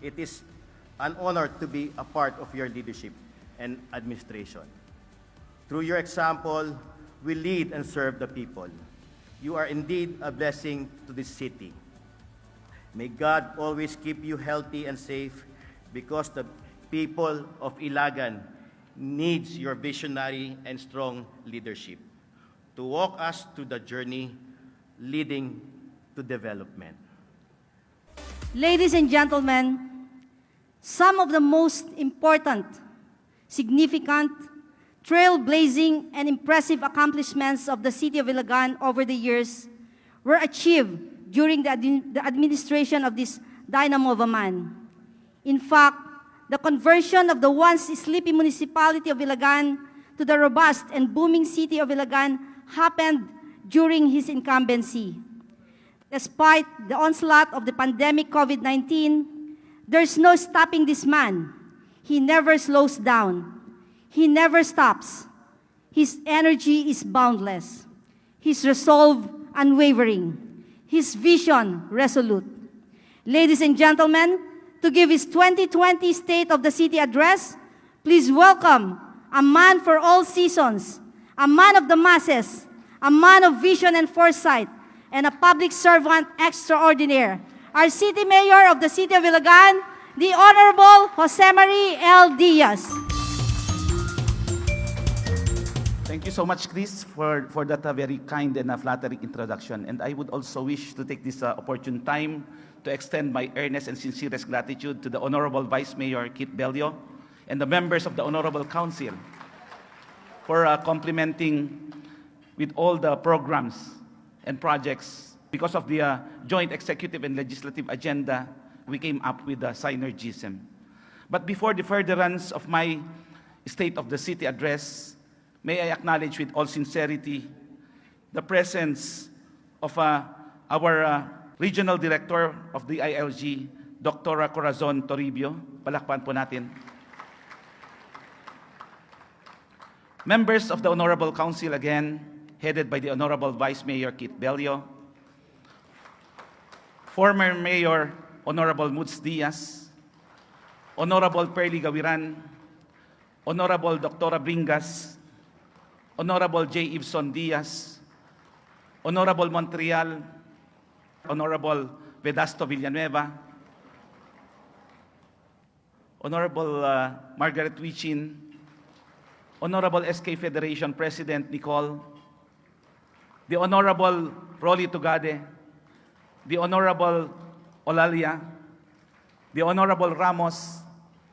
It is an honor to be a part of your leadership and administration. Through your example, we lead and serve the people. You are indeed a blessing to this city. May God always keep you healthy and safe because the people of Ilagan needs your visionary and strong leadership to walk us through the journey leading to development. Ladies and gentlemen, some of the most important, significant, trailblazing, and impressive accomplishments of the City of Ilagan over the years were achieved during the administration of this dynamo of a man. In fact, the conversion of the once sleepy municipality of Ilagan to the robust and booming city of Ilagan happened during his incumbency. Despite the onslaught of the pandemic COVID-19, there's no stopping this man. He never slows down. He never stops. His energy is boundless. His resolve unwavering. His vision resolute. Ladies and gentlemen, to give his 2020 State of the City address, please welcome a man for all seasons, a man of the masses, a man of vision and foresight, and a public servant extraordinaire, our City Mayor of the City of Ilagan, the Honorable Josemarie L. Diaz. Thank you so much, Chris, for that very kind and flattering introduction. And I would also wish to take this opportune time to extend my earnest and sincerest gratitude to the Honorable Vice Mayor Kit Belio and the members of the Honorable Council for complimenting with all the programs and projects. Because of the joint executive and legislative agenda, we came up with the synergism. But before the furtherance of my State of the City address, may I acknowledge with all sincerity the presence of our Regional Director of the ILG, Dr. Corazon Toribio. Palakpan po natin. Members of the Honorable Council again, headed by the Honorable Vice Mayor Kit Belio, former Mayor Honorable Moods Diaz, Honorable Perly Gawiran, Honorable Dr. Bringas, Honorable J. Ibson Diaz, Honorable Montreal, Honorable Vedasto Villanueva, Honorable Margaret Wichin, Honorable SK Federation President Nicole, the Honorable Rolly Tugade, the Honorable Olalia, the Honorable Ramos,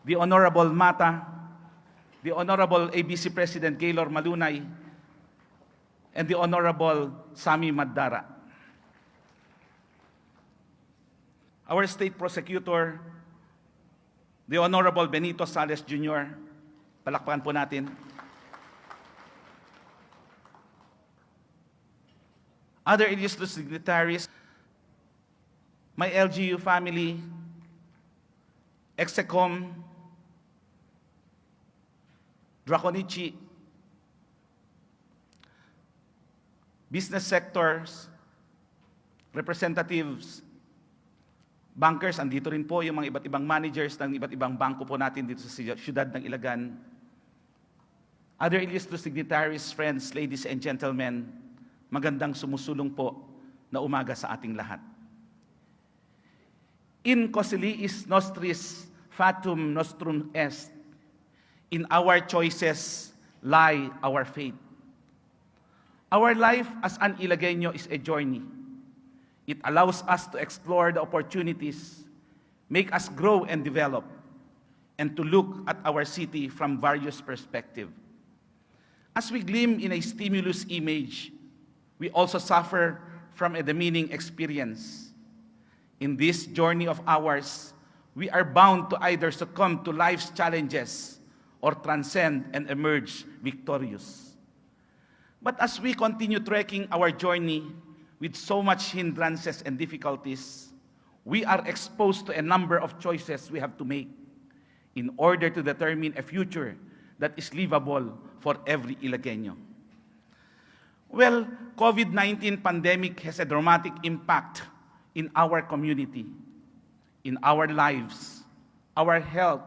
the Honorable Mata, the Honorable ABC President Gaylor Malunay, and the Honorable Sami Maddara. Our State Prosecutor, the Honorable Benito Sales Jr., palakpakan po natin. Other illustrious dignitaries, my LGU family, Execom, Draconici, business sectors, representatives, bankers, andito rin po yung mga iba't ibang managers ng iba't ibang bangko po natin dito sa siyudad ng Ilagan. Other illustrious dignitaries, friends, ladies and gentlemen, magandang sumusulong po na umaga sa ating lahat. In Cosiliis nostris fatum nostrum est. In our choices lie our fate. Our life as an Ilagueño is a journey. It allows us to explore the opportunities, make us grow and develop, and to look at our city from various perspectives. As we gleam in a stimulus image, we also suffer from a demeaning experience. In this journey of ours, we are bound to either succumb to life's challenges or transcend and emerge victorious. But as we continue trekking our journey with so much hindrances and difficulties, we are exposed to a number of choices we have to make in order to determine a future that is livable for every Ilagueño. Well, COVID-19 pandemic has a dramatic impact in our community, in our lives, our health,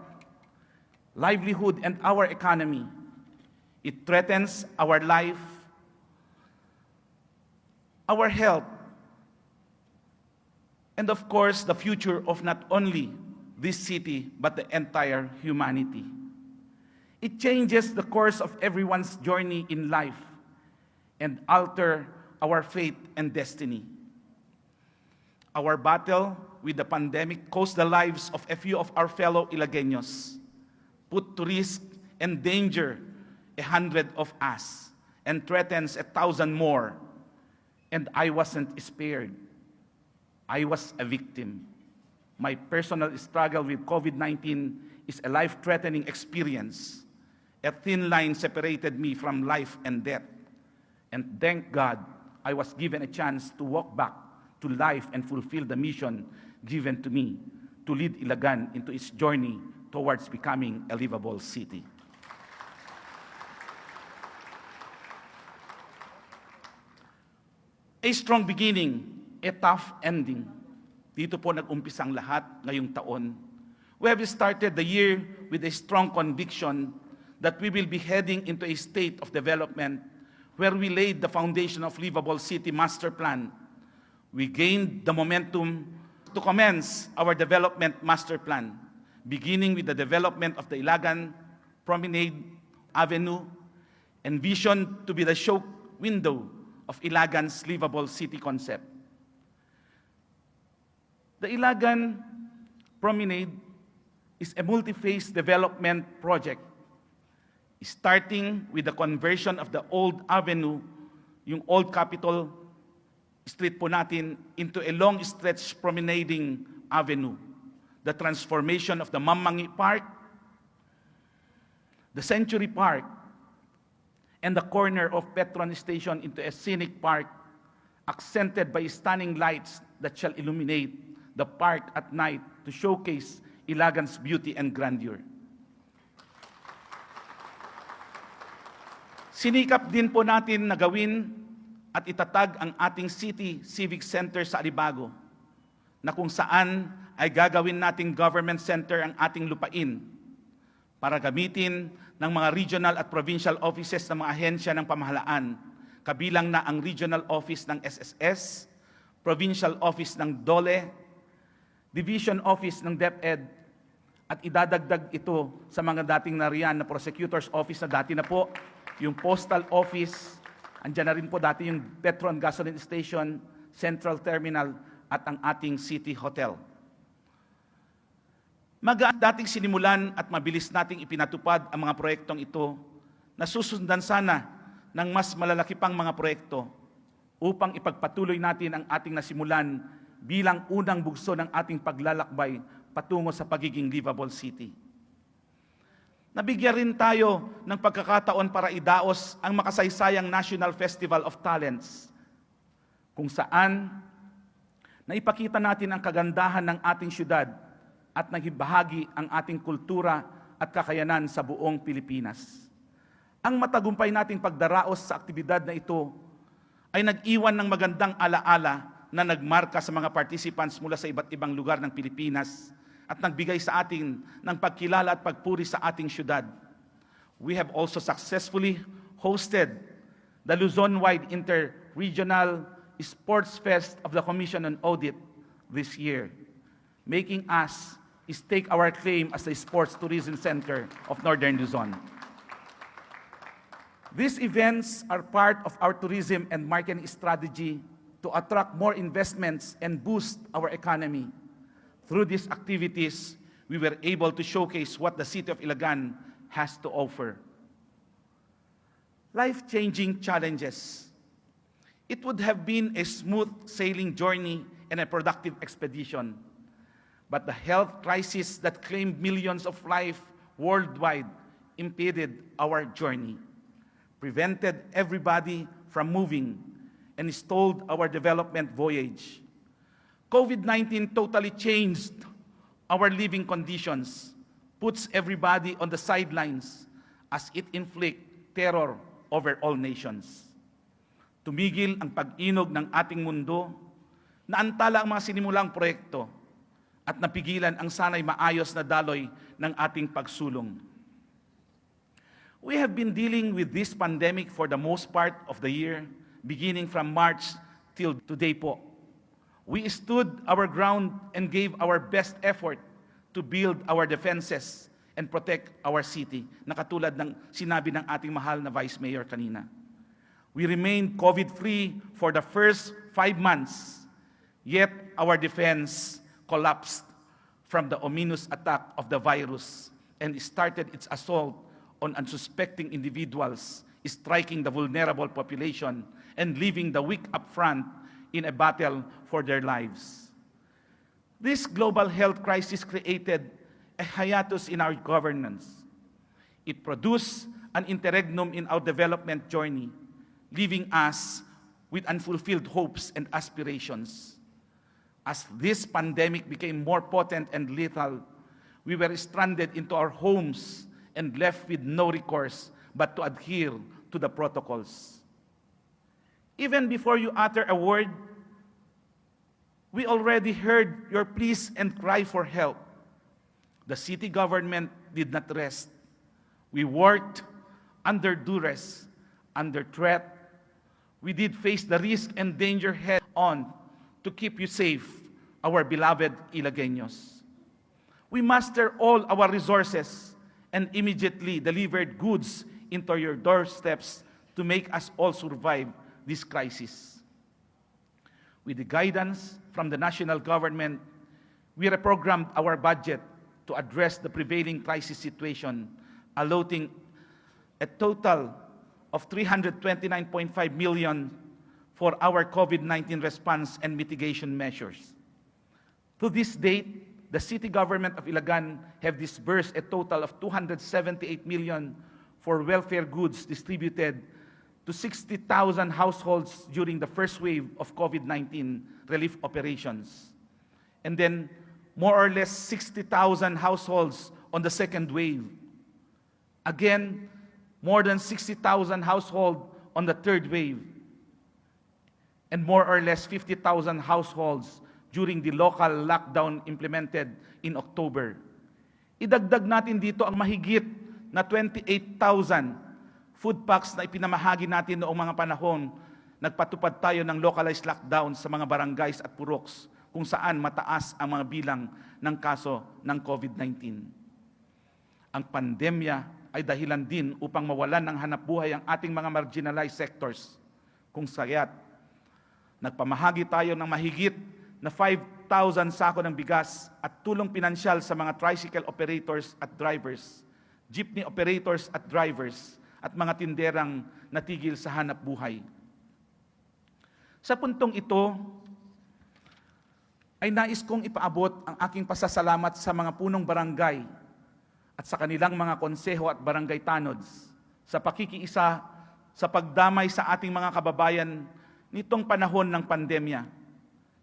livelihood, and our economy. It threatens our life, our health, and of course, the future of not only this city, but the entire humanity. It changes the course of everyone's journey in life and alter our fate and destiny. Our battle with the pandemic cost the lives of a few of our fellow Ilagueños, put to risk and danger 100 of us, and threatens 1,000 more. And I wasn't spared. I was a victim. My personal struggle with COVID-19 is a life-threatening experience. A thin line separated me from life and death. And thank God, I was given a chance to walk back to life and fulfill the mission given to me to lead Ilagan into its journey towards becoming a livable city. A strong beginning, a tough ending. Dito po nag-umpisa ang lahat ngayong taon. We have started the year with a strong conviction that we will be heading into a state of development where we laid the foundation of Livable City Master Plan. We gained the momentum to commence our development master plan, beginning with the development of the Ilagan Promenade Avenue, envisioned to be the show window of Ilagan's livable city concept. The Ilagan Promenade is a multi-phase development project, starting with the conversion of the old avenue, yung old Capitol Street po natin, into a long stretch promenading avenue. The transformation of the Mammangi Park, the Century Park, and the corner of Petron Station into a scenic park, accented by stunning lights that shall illuminate the park at night to showcase Ilagan's beauty and grandeur. Sinikap din po natin na gawin at itatag ang ating City Civic Center sa Alibago, na kung saan ay gagawin nating government center ang ating lupain para gamitin ng mga regional at provincial offices ng mga ahensya ng pamahalaan, kabilang na ang regional office ng SSS, provincial office ng DOLE, division office ng DepEd, at idadagdag ito sa mga dating nariyan na prosecutor's office na dati na po, yung postal office, andyan na rin po dati yung Petron Gasoline Station, Central Terminal, at ang ating City Hotel. Magaan dating sinimulan at mabilis nating ipinatupad ang mga proyektong ito na susundan sana ng mas malalaki pang mga proyekto upang ipagpatuloy natin ang ating nasimulan bilang unang bugso ng ating paglalakbay patungo sa pagiging livable city. Nabigyan rin tayo ng pagkakataon para idaos ang makasaysayang National Festival of Talents, kung saan naipakita natin ang kagandahan ng ating syudad at nagibahagi ang ating kultura at kakayanan sa buong Pilipinas. Ang matagumpay nating pagdaraos sa aktibidad na ito ay nag-iwan ng magandang alaala na nagmarka sa mga participants mula sa iba't ibang lugar ng Pilipinas at nagbigay sa atin ng pagkilala at pagpuri sa ating syudad. We have also successfully hosted the Luzon-wide Inter-Regional Sports Fest of the Commission on Audit this year, making us stake our claim as the Sports Tourism Center of Northern Luzon. These events are part of our tourism and marketing strategy to attract more investments and boost our economy. Through these activities, we were able to showcase what the city of Ilagan has to offer. Life-changing challenges. It would have been a smooth sailing journey and a productive expedition. But the health crisis that claimed millions of lives worldwide impeded our journey, prevented everybody from moving, and stalled our development voyage. COVID-19 totally changed our living conditions, puts everybody on the sidelines as it inflicts terror over all nations. Tumigil ang pag-inog ng ating mundo, naantala ang mga sinimulang proyekto, at napigilan ang sanay maayos na daloy ng ating pagsulong. We have been dealing with this pandemic for the most part of the year, beginning from March till today po. We stood our ground and gave our best effort to build our defenses and protect our city, na katulad ng sinabi ng ating mahal na Vice Mayor kanina. We remained COVID-free for the first 5 months, yet our defense collapsed from the ominous attack of the virus and started its assault on unsuspecting individuals, striking the vulnerable population and leaving the weak up front in a battle for their lives. This global health crisis created a hiatus in our governance. It produced an interregnum in our development journey, leaving us with unfulfilled hopes and aspirations. As this pandemic became more potent and lethal, we were stranded into our homes and left with no recourse but to adhere to the protocols. Even before you utter a word, we already heard your pleas and cry for help. The city government did not rest. We worked under duress, under threat. We did face the risk and danger head on to keep you safe, our beloved Ilagueños. We mustered all our resources and immediately delivered goods into your doorsteps to make us all survive this crisis. With the guidance from the national government, we reprogrammed our budget to address the prevailing crisis situation, allotting a total of 329.5 million for our COVID-19 response and mitigation measures. To this date, the city government of Ilagan have disbursed a total of 278 million for welfare goods distributed to 60,000 households during the first wave of COVID-19 relief operations. And then more or less 60,000 households on the second wave. Again, more than 60,000 households on the third wave. And more or less 50,000 households during the local lockdown implemented in October. Idagdag natin dito ang mahigit na 28,000 food packs na ipinamahagi natin noong mga panahon nagpatupad tayo ng localized lockdown sa mga barangays at puroks kung saan mataas ang mga bilang ng kaso ng COVID-19. Ang pandemya ay dahilan din upang mawalan ng hanapbuhay ang ating mga marginalized sectors. Kung saya't nagpamahagi tayo ng mahigit na 5,000 sako ng bigas at tulong pinansyal sa mga tricycle operators at drivers, jeepney operators at drivers, at mga tinderang natigil sa hanap buhay. Sa puntong ito, ay nais kong ipaabot ang aking pasasalamat sa mga punong barangay at sa kanilang mga konseho at barangay tanods sa pakikiisa sa pagdamay sa ating mga kababayan nitong panahon ng pandemya.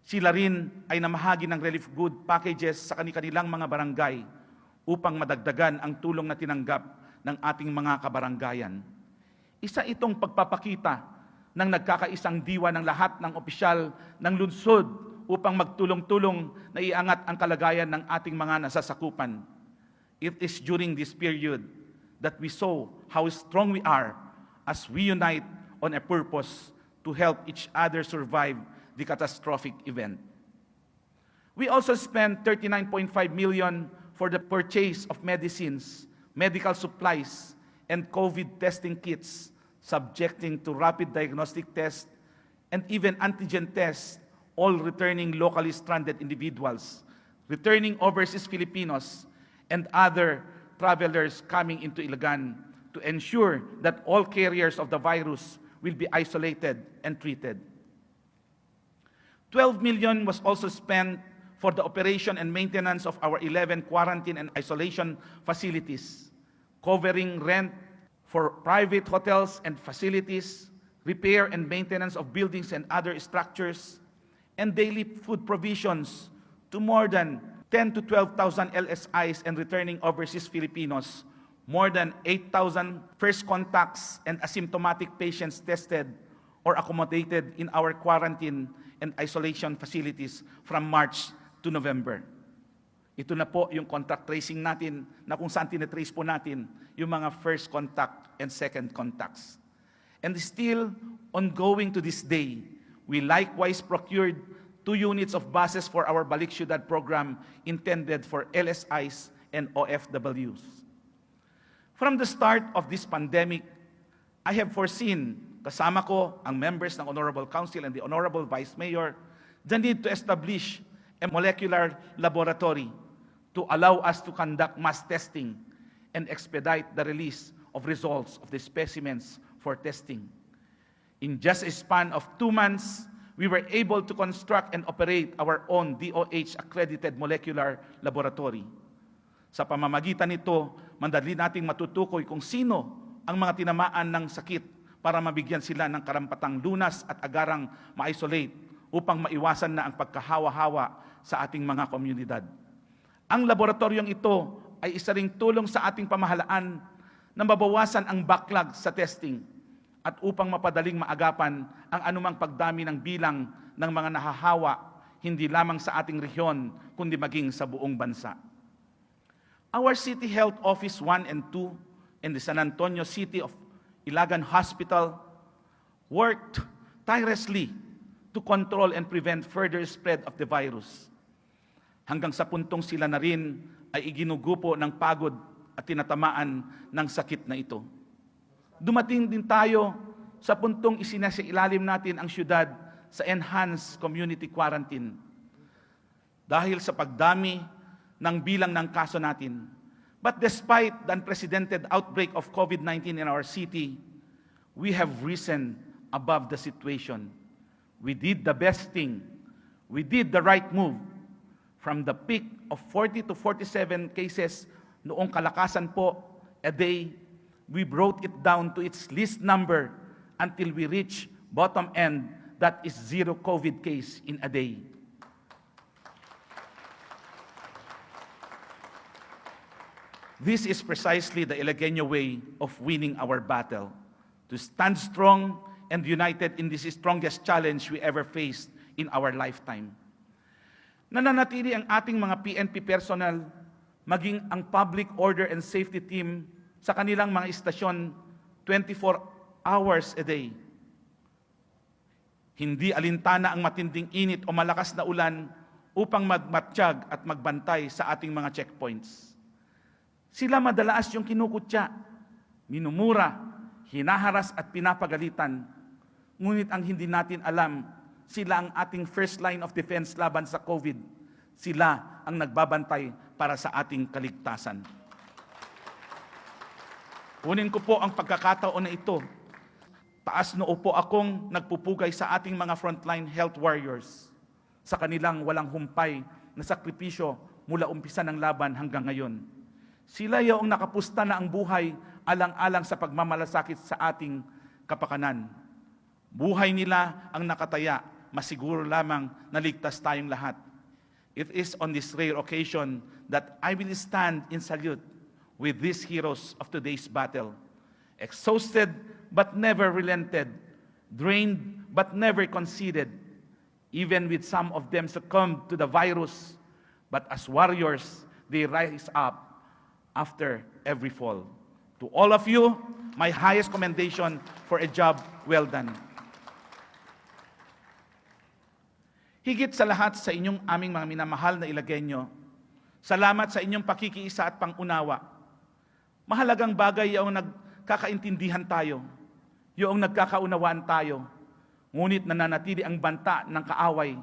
Sila rin ay namahagi ng relief good packages sa kanilang mga barangay upang madagdagan ang tulong na tinanggap ng ating mga kabaranggayan. Isa itong pagpapakita ng nagkakaisang diwa ng lahat ng opisyal ng lungsod upang magtulong-tulong na iangat ang kalagayan ng ating mga nasasakupan. It is during this period that we saw how strong we are as we unite on a purpose to help each other survive the catastrophic event. We also spent 39.5 million for the purchase of medicines, medical supplies, and COVID testing kits, subjecting to rapid diagnostic tests and even antigen tests, all returning locally stranded individuals, returning overseas Filipinos, and other travelers coming into Ilagan to ensure that all carriers of the virus will be isolated and treated. 12 million was also spent for the operation and maintenance of our 11 quarantine and isolation facilities, covering rent for private hotels and facilities, repair and maintenance of buildings and other structures, and daily food provisions to more than 10 to 12,000 LSIs and returning overseas Filipinos, more than 8,000 first contacts and asymptomatic patients tested or accommodated in our quarantine and isolation facilities from March to November. Ito na po yung contact tracing natin na kung saan tinatrace po natin yung mga first contact and second contacts. And still ongoing to this day, we likewise procured 2 units of buses for our Balik Syudad program intended for LSIs and OFWs. From the start of this pandemic, I have foreseen, kasama ko ang members ng Honorable Council and the Honorable Vice Mayor, the need to establish a molecular laboratory to allow us to conduct mass testing and expedite the release of results of the specimens for testing. In just a span of 2 months, we were able to construct and operate our own DOH-accredited molecular laboratory. Sa pamamagitan nito, madali nating matutukoy kung sino ang mga tinamaan ng sakit para mabigyan sila ng karampatang lunas at agarang ma-isolate upang maiwasan na ang pagkahawa-hawa sa ating mga komunidad. Ang laboratoryong ito ay isa ring tulong sa ating pamahalaan na mabawasan ang backlog sa testing at upang mapadaling maagapan ang anumang pagdami ng bilang ng mga nahahawa hindi lamang sa ating rehiyon kundi maging sa buong bansa. Our City Health Office 1 and 2 and the San Antonio City of Ilagan Hospital worked tirelessly to control and prevent further spread of the virus. Hanggang sa puntong sila na rin ay iginugupo ng pagod at tinatamaan ng sakit na ito. Dumating din tayo sa puntong isinasailalim natin ang syudad sa enhanced community quarantine. Dahil sa pagdami ng bilang ng kaso natin. But despite the unprecedented outbreak of COVID-19 in our city, we have risen above the situation. We did the best thing. We did the right move. From the peak of 40 to 47 cases noong kalakasan po a day, we brought it down to its least number until we reach bottom end, that is 0 COVID case in a day. This is precisely the Ilegueño way of winning our battle, to stand strong and united in this strongest challenge we ever faced in our lifetime. Nananatili ang ating mga PNP personnel, maging ang public order and safety team sa kanilang mga istasyon 24 hours a day. Hindi alintana ang matinding init o malakas na ulan upang magmatsyag at magbantay sa ating mga checkpoints. Sila madalas yung kinukutya, minumura, hinaharas at pinapagalitan. Ngunit ang hindi natin alam, sila ang ating first line of defense laban sa COVID. Sila ang nagbabantay para sa ating kaligtasan. Kunin ko po ang pagkakataon na ito. Taas noo po akong nagpupugay sa ating mga frontline health warriors sa kanilang walang humpay na sakripisyo mula umpisa ng laban hanggang ngayon. Sila yung nakapusta na ang buhay alang-alang sa pagmamalasakit sa ating kapakanan. Buhay nila ang nakataya, masiguro lamang naligtas tayong lahat. It is on this rare occasion that I will stand in salute with these heroes of today's battle. Exhausted but never relented, drained but never conceded, even with some of them succumbed to the virus, but as warriors, they rise up after every fall. To all of you, my highest commendation for a job well done. Higit sa lahat sa inyong aming mga minamahal na Ilegueño, salamat sa inyong pakikiisa at pangunawa. Mahalagang bagay yung nagkakaintindihan tayo, yung nagkakaunawaan tayo, ngunit nananatili ang banta ng kaaway,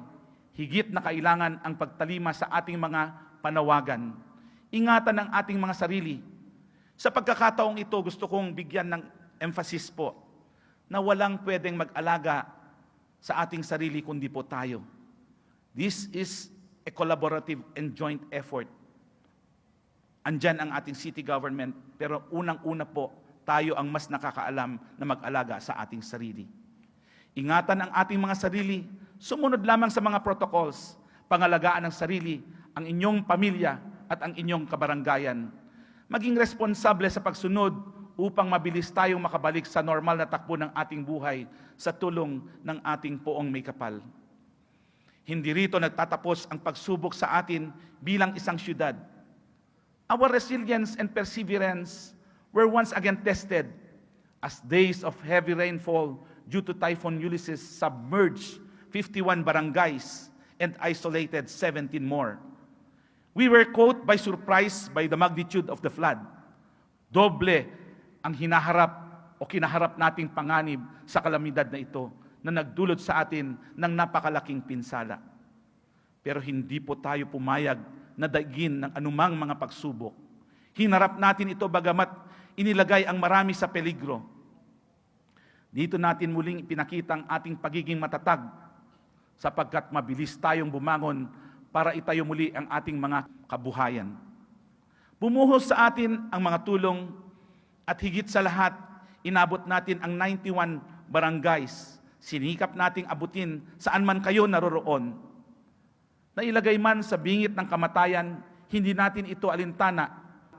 higit na kailangan ang pagtalima sa ating mga panawagan. Ingatan ang ating mga sarili. Sa pagkakataong ito, gusto kong bigyan ng emphasis po na walang pwedeng mag-alaga sa ating sarili kundi po tayo. This is a collaborative and joint effort. Andyan ang ating city government, pero unang-una po, tayo ang mas nakakaalam na mag-alaga sa ating sarili. Ingatan ang ating mga sarili, sumunod lamang sa mga protocols, pangalagaan ng sarili, ang inyong pamilya at ang inyong kabaranggayan. Maging responsable sa pagsunod upang mabilis tayong makabalik sa normal na takbo ng ating buhay sa tulong ng ating poong may kapal. Hindi rito nagtatapos ang pagsubok sa atin bilang isang syudad. Our resilience and perseverance were once again tested as days of heavy rainfall due to Typhoon Ulysses submerged 51 barangays and isolated 17 more. We were caught by surprise by the magnitude of the flood. Doble ang hinaharap o kinaharap nating panganib sa kalamidad na ito na nagdulot sa atin ng napakalaking pinsala. Pero hindi po tayo pumayag na daigin ng anumang mga pagsubok. Hinarap natin ito bagamat inilagay ang marami sa peligro. Dito natin muling pinakita ang ating pagiging matatag sapagkat mabilis tayong bumangon para itayo muli ang ating mga kabuhayan. Bumuhos sa atin ang mga tulong at higit sa lahat, inabot natin ang 91 barangays. Sinikap nating abutin saan man kayo naroroon. Nailagay man sa bingit ng kamatayan, hindi natin ito alintana.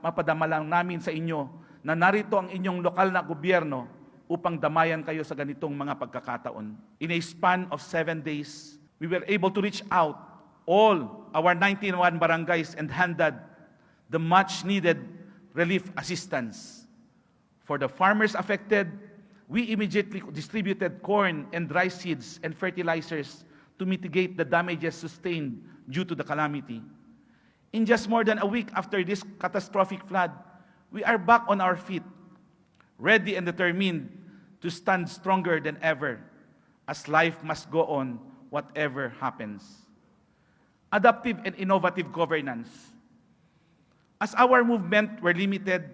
Mapadama lang namin sa inyo na narito ang inyong lokal na gobyerno upang damayan kayo sa ganitong mga pagkakataon. In a span of 7 days, we were able to reach out all our 91 barangays and handed the much-needed relief assistance. For the farmers affected, we immediately distributed corn and dry seeds and fertilizers to mitigate the damages sustained due to the calamity. In just more than a week after this catastrophic flood, we are back on our feet, ready and determined to stand stronger than ever, as life must go on whatever happens. Adaptive and innovative governance. As our movement were limited,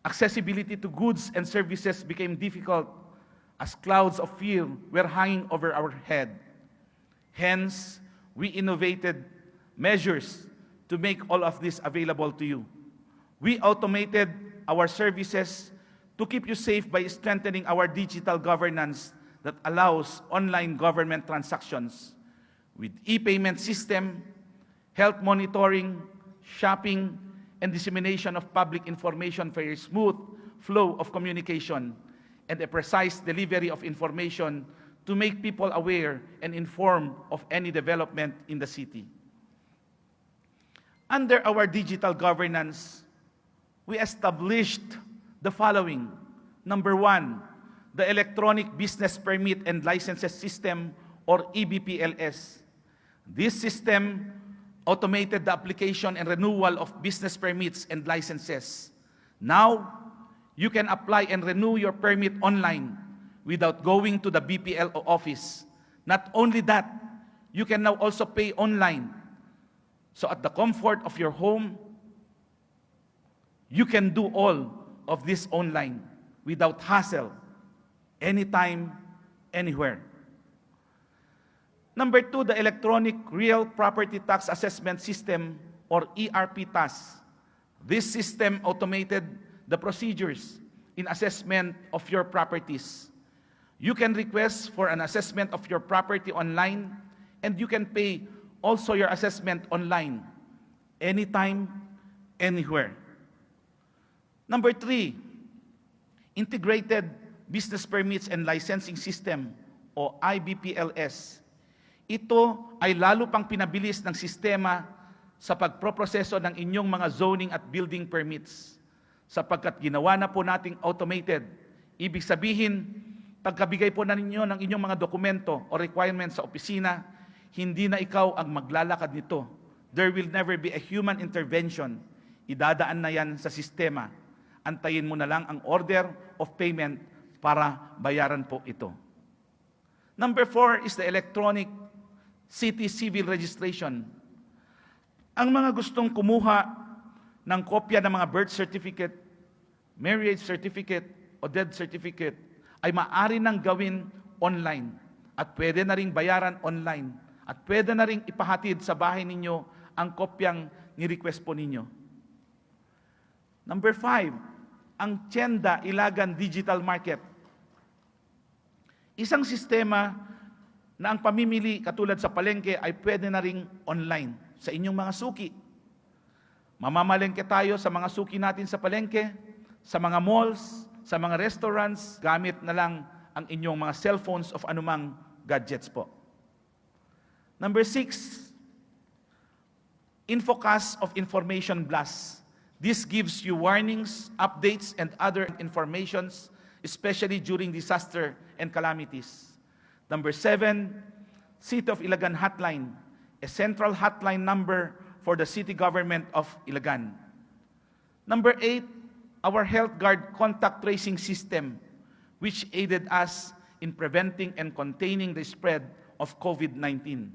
accessibility to goods and services became difficult as clouds of fear were hanging over our head. Hence, we innovated measures to make all of this available to you. We automated our services to keep you safe by strengthening our digital governance that allows online government transactions with e-payment system, health monitoring, shopping, and dissemination of public information for a smooth flow of communication and a precise delivery of information to make people aware and informed of any development in the city. Under our digital governance, we established the following. Number 1, the Electronic Business Permit and Licenses System, or EBPLS. This system automated the application and renewal of business permits and licenses. Now, you can apply and renew your permit online without going to the BPLO office. Not only that, you can now also pay online. So at the comfort of your home, you can do all of this online without hassle, anytime, anywhere. Number 2, the Electronic Real Property Tax Assessment System, or ERP-TAS. This system automated the procedures in assessment of your properties. You can request for an assessment of your property online, and you can pay also your assessment online, anytime, anywhere. Number 3, Integrated Business Permits and Licensing System, o IBPLS. Ito ay lalo pang pinabilis ng sistema sa pagproproseso ng inyong mga zoning at building permits sapagkat ginawa na po nating automated. Ibig sabihin, pagkabigay po na ninyo ng inyong mga dokumento o requirements sa opisina, hindi na ikaw ang maglalakad nito. There will never be a human intervention. Idadaan na yan sa sistema. Antayin mo na lang ang order of payment para bayaran po ito. Number 4 is the electronic city civil registration. Ang mga gustong kumuha ng kopya ng mga birth certificate, marriage certificate, o death certificate ay maaari nang gawin online at pwede na ring bayaran online at pwede na ring ipahatid sa bahay ninyo ang kopyang ni-request po ninyo. Number 5, ang Tienda Ilagan Digital Market. Isang sistema na ang pamimili katulad sa palengke ay pwede na ring online sa inyong mga suki. Mamamalengke tayo sa mga suki natin sa palengke, sa mga malls, sa mga restaurants, gamit na lang ang inyong mga cellphones of anumang gadgets po. Number 6, infocast of information blast. This gives you warnings, updates, and other informations, especially during disaster and calamities. Number 7, City of Ilagan Hotline, a central hotline number for the city government of Ilagan. Number 8, our Health Guard contact tracing system, which aided us in preventing and containing the spread of COVID-19.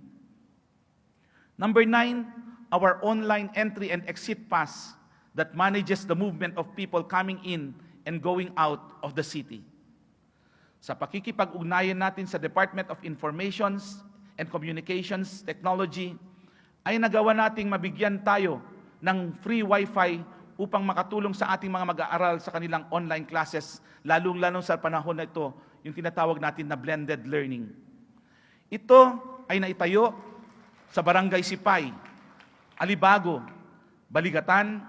Number 9, our online entry and exit pass that manages the movement of people coming in and going out of the city. Sa pakikipag-ugnayan natin sa Department of Information and Communications Technology, ay nagawa nating mabigyan tayo ng free Wi-Fi upang makatulong sa ating mga mag-aaral sa kanilang online classes, lalong-lalo sa panahon na ito, yung tinatawag natin na blended learning. Ito ay naitayo sa Barangay Sipay, Alibago, Baligatan,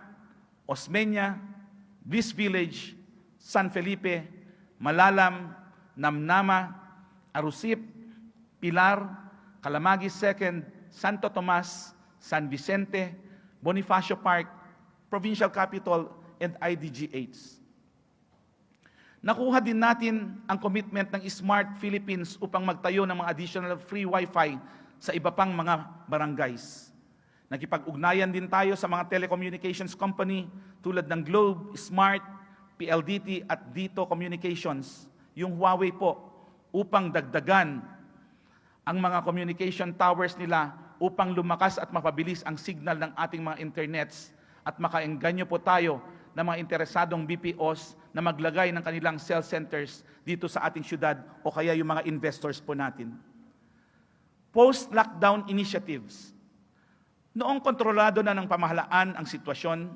Osmeña, Bliss Village, San Felipe, Malalam, Namnama, Arusip, Pilar, Kalamagi 2nd, Santo Tomas, San Vicente, Bonifacio Park, Provincial Capital, and IDGH. Nakuha din natin ang commitment ng Smart Philippines upang magtayo ng mga additional free Wi-Fi sa iba pang mga barangays. Nakipag-ugnayan din tayo sa mga telecommunications company tulad ng Globe, Smart, PLDT at Dito Communications, yung Huawei po, upang dagdagan ang mga communication towers nila upang lumakas at mapabilis ang signal ng ating mga internets at makaengganyo po tayo ng mga interesadong BPOs na maglagay ng kanilang cell centers dito sa ating syudad o kaya yung mga investors po natin. Post-lockdown initiatives. Noong kontrolado na ng pamahalaan ang sitwasyon,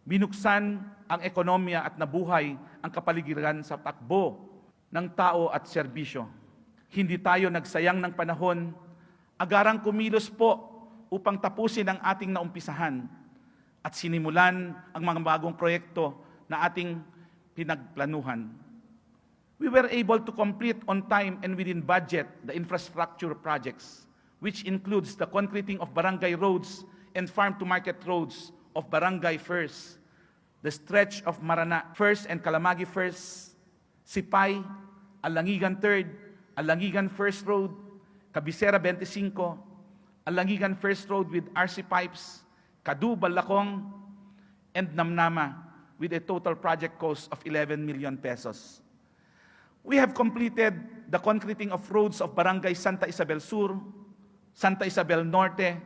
binuksan ang ekonomiya at nabuhay ang kapaligiran sa takbo ng tao at serbisyo. Hindi tayo nagsayang ng panahon, agarang kumilos po upang tapusin ang ating naumpisahan at sinimulan ang mga bagong proyekto na ating pinagplanuhan. We were able to complete on time and within budget the infrastructure projects, which includes the concreting of barangay roads and farm-to-market roads of Barangay First, the stretch of Marana First and Kalamagi First, Sipay, Alangigan Third, Alangigan First Road, Cabecera 25, Alangigan First Road with RC pipes, Kadu, Balakong, and Namnama with a total project cost of 11 million pesos. We have completed the concreting of roads of Barangay Santa Isabel Sur, Santa Isabel Norte,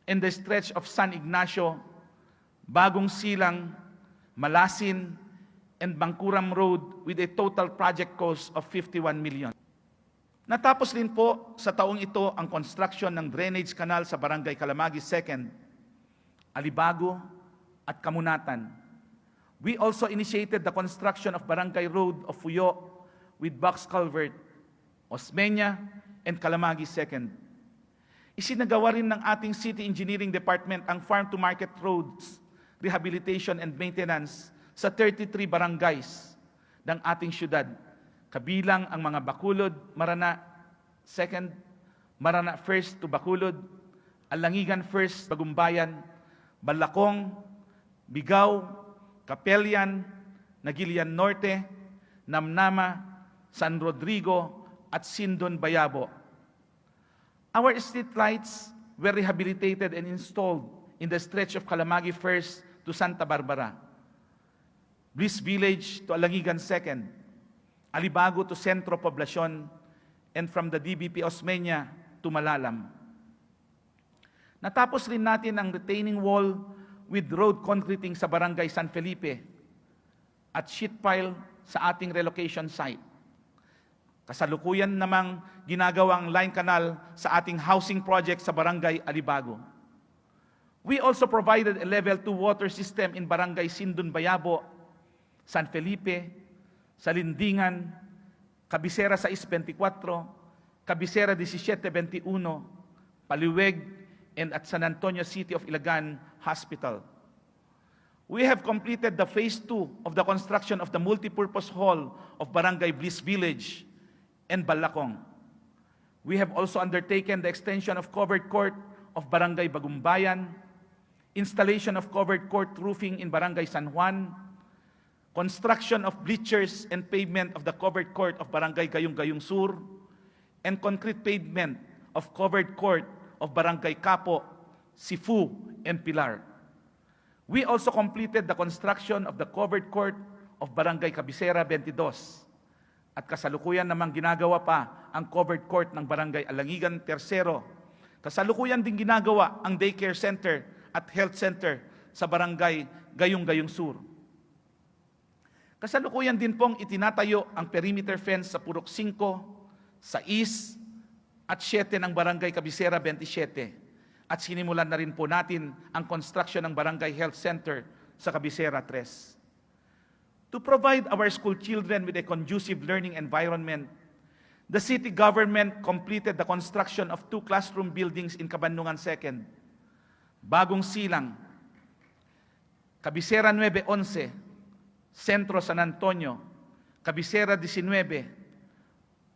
and the stretch of San Ignacio, Bagong Silang, Malasin, and Bangkuram Road with a total project cost of 51 million. Natapos din po sa taong ito ang construction ng drainage canal sa Barangay Kalamagi 2nd, Alibago, at Kamunatan. We also initiated the construction of Barangay Road of Fuyo with box culvert, Osmeña, and Kalamagi 2nd. Isinagawa rin ng ating City Engineering Department ang farm-to-market roads, rehabilitation and maintenance sa 33 barangays ng ating syudad, kabilang ang mga Bacolod, Marana 2nd, Marana 1st to Bacolod, Alangigan 1st, Bagumbayan, Balakong, Bigaw, Capelian, Nagilian Norte, Namnama, San Rodrigo, at Sindon, Bayabo. Our street lights were rehabilitated and installed in the stretch of Kalamagi 1st to Santa Barbara, Bliss Village to Alangigan 2nd, Alibago to Centro Poblacion, and from the DBP Osmeña to Malalam. Natapos rin natin ang retaining wall with road concreting sa Barangay San Felipe at sheet pile sa ating relocation site. Kasalukuyan namang ginagawang line canal sa ating housing project sa Barangay Alibago. We also provided a level 2 water system in Barangay Sindon, Bayabo, San Felipe, Salindingan, Cabecera 624, Cabecera 1721, Paliweg, and at San Antonio City of Ilagan Hospital. We have completed the phase 2 of the construction of the multipurpose hall of Barangay Bliss Village and Balakong. We have also undertaken the extension of covered court of Barangay Bagumbayan, installation of covered court roofing in Barangay San Juan, construction of bleachers and pavement of the covered court of Barangay Gayong-Gayong Sur, and concrete pavement of covered court of Barangay Capo, Sifu, and Pilar. We also completed the construction of the covered court of Barangay Cabecera 22, at kasalukuyan namang ginagawa pa ang covered court ng Barangay Alangigan Tercero. Kasalukuyan din ginagawa ang daycare center at health center sa Barangay Gayong-Gayong Sur. Kasalukuyan din pong itinatayo ang perimeter fence sa Purok 5, 6 at 7 ng Barangay Cabecera 27. At sinimulan na rin po natin ang construction ng Barangay Health Center sa Cabecera 3. To provide our school children with a conducive learning environment, the city government completed the construction of 2 classroom buildings in Kabandungan 2nd, Bagong Silang, Cabecera 9-11, Sentro San Antonio, Cabecera 19,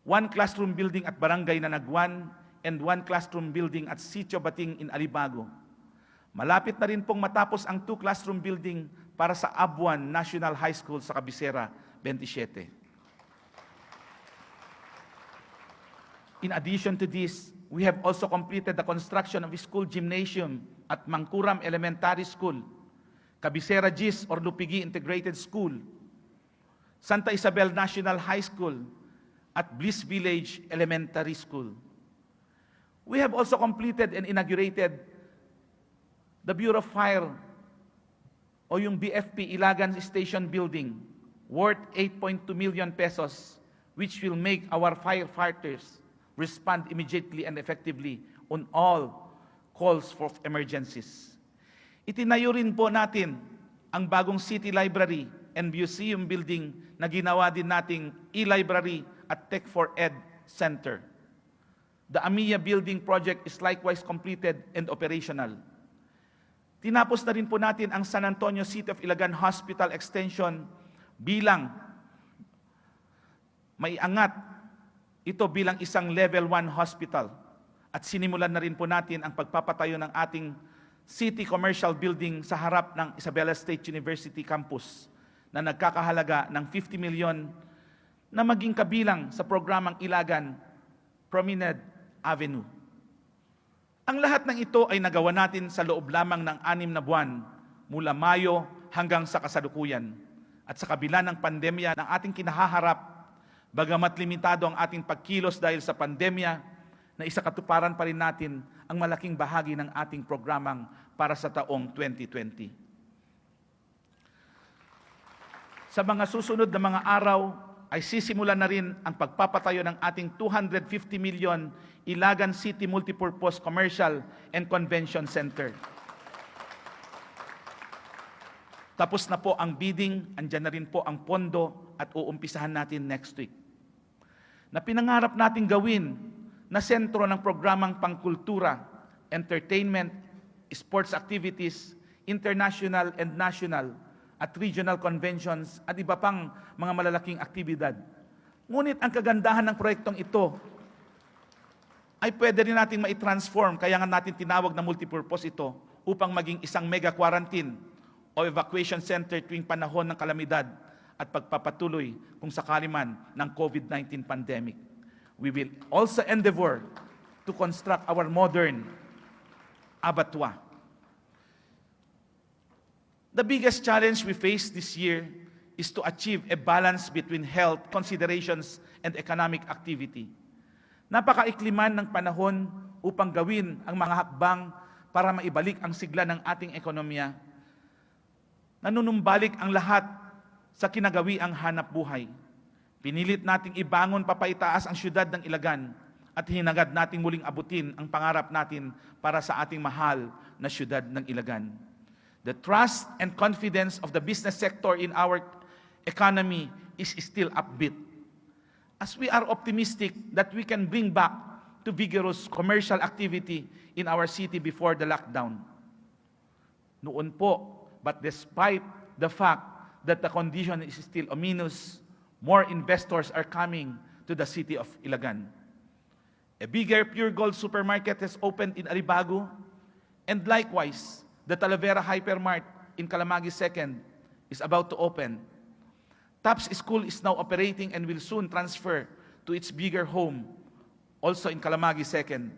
1 classroom building at Barangay Nanagwan, and 1 classroom building at Sitio Bating in Alibago. Malapit na rin pong matapos ang 2 classroom building para sa Abuan National High School sa Cabecera 27. In addition to this, we have also completed the construction of a school gymnasium at Mangkuram Elementary School, Cabecera Gis or Lupigi Integrated School, Santa Isabel National High School, at Bliss Village Elementary School. We have also completed and inaugurated the Bureau of Fire o yung BFP Ilagan Station Building worth 8.2 million pesos, which will make our firefighters respond immediately and effectively on all calls for emergencies. Itinayo rin po natin ang bagong City Library and Museum Building na ginawa din nating e-library at Tech for Ed Center. The AMIA building project is likewise completed and operational. Tinapos na rin po natin ang San Antonio City of Ilagan Hospital Extension bilang maiangat ito bilang isang level 1 hospital. At sinimulan na rin po natin ang pagpapatayo ng ating City Commercial Building sa harap ng Isabela State University Campus na nagkakahalaga ng 50 million na maging kabilang sa programang Ilagan Promenade Avenue. Ang lahat ng ito ay nagawa natin sa loob lamang ng 6 na buwan mula Mayo hanggang sa kasalukuyan. At sa kabila ng pandemya ng ating kinahaharap, bagamat limitado ang ating pagkilos dahil sa pandemya, na isakatuparan pa rin natin ang malaking bahagi ng ating programang para sa taong 2020. Sa mga susunod na mga araw, ay sisimulan na rin ang pagpapatayo ng ating 250 million Ilagan City Multipurpose Commercial and Convention Center. Tapos na po ang bidding, andyan na rin po ang pondo at uumpisahan natin next week. Na pinangarap natin gawin na sentro ng programang pangkultura, entertainment, sports activities, international and national, at regional conventions at iba pang mga malalaking aktibidad. Ngunit ang kagandahan ng proyektong ito ay pwede rin natin mai-transform, kaya nga natin tinawag na multipurpose ito, upang maging isang mega quarantine o evacuation center tuwing panahon ng kalamidad at pagpapatuloy kung sakali man ng COVID-19 pandemic. We will also endeavor to construct our modern abattoir. The biggest challenge we face this year is to achieve a balance between health considerations and economic activity. Napakaikliman ng panahon upang gawin ang mga hakbang para maibalik ang sigla ng ating ekonomiya. Nanunumbalik ang lahat sa kinagawiang hanap buhay. Pinilit nating ibangon papaitaas ang syudad ng Ilagan at hinagad nating muling abutin ang pangarap natin para sa ating mahal na syudad ng Ilagan. The trust and confidence of the business sector in our economy is still upbeat. As we are optimistic that we can bring back to vigorous commercial activity in our city before the lockdown. Noon po, but despite the fact that the condition is still ominous, more investors are coming to the city of Ilagan. A bigger Pure Gold supermarket has opened in Aribago, and likewise, the Talavera Hypermart in Kalamagi 2nd is about to open. TAPS School is now operating and will soon transfer to its bigger home, also in Kalamagi 2nd.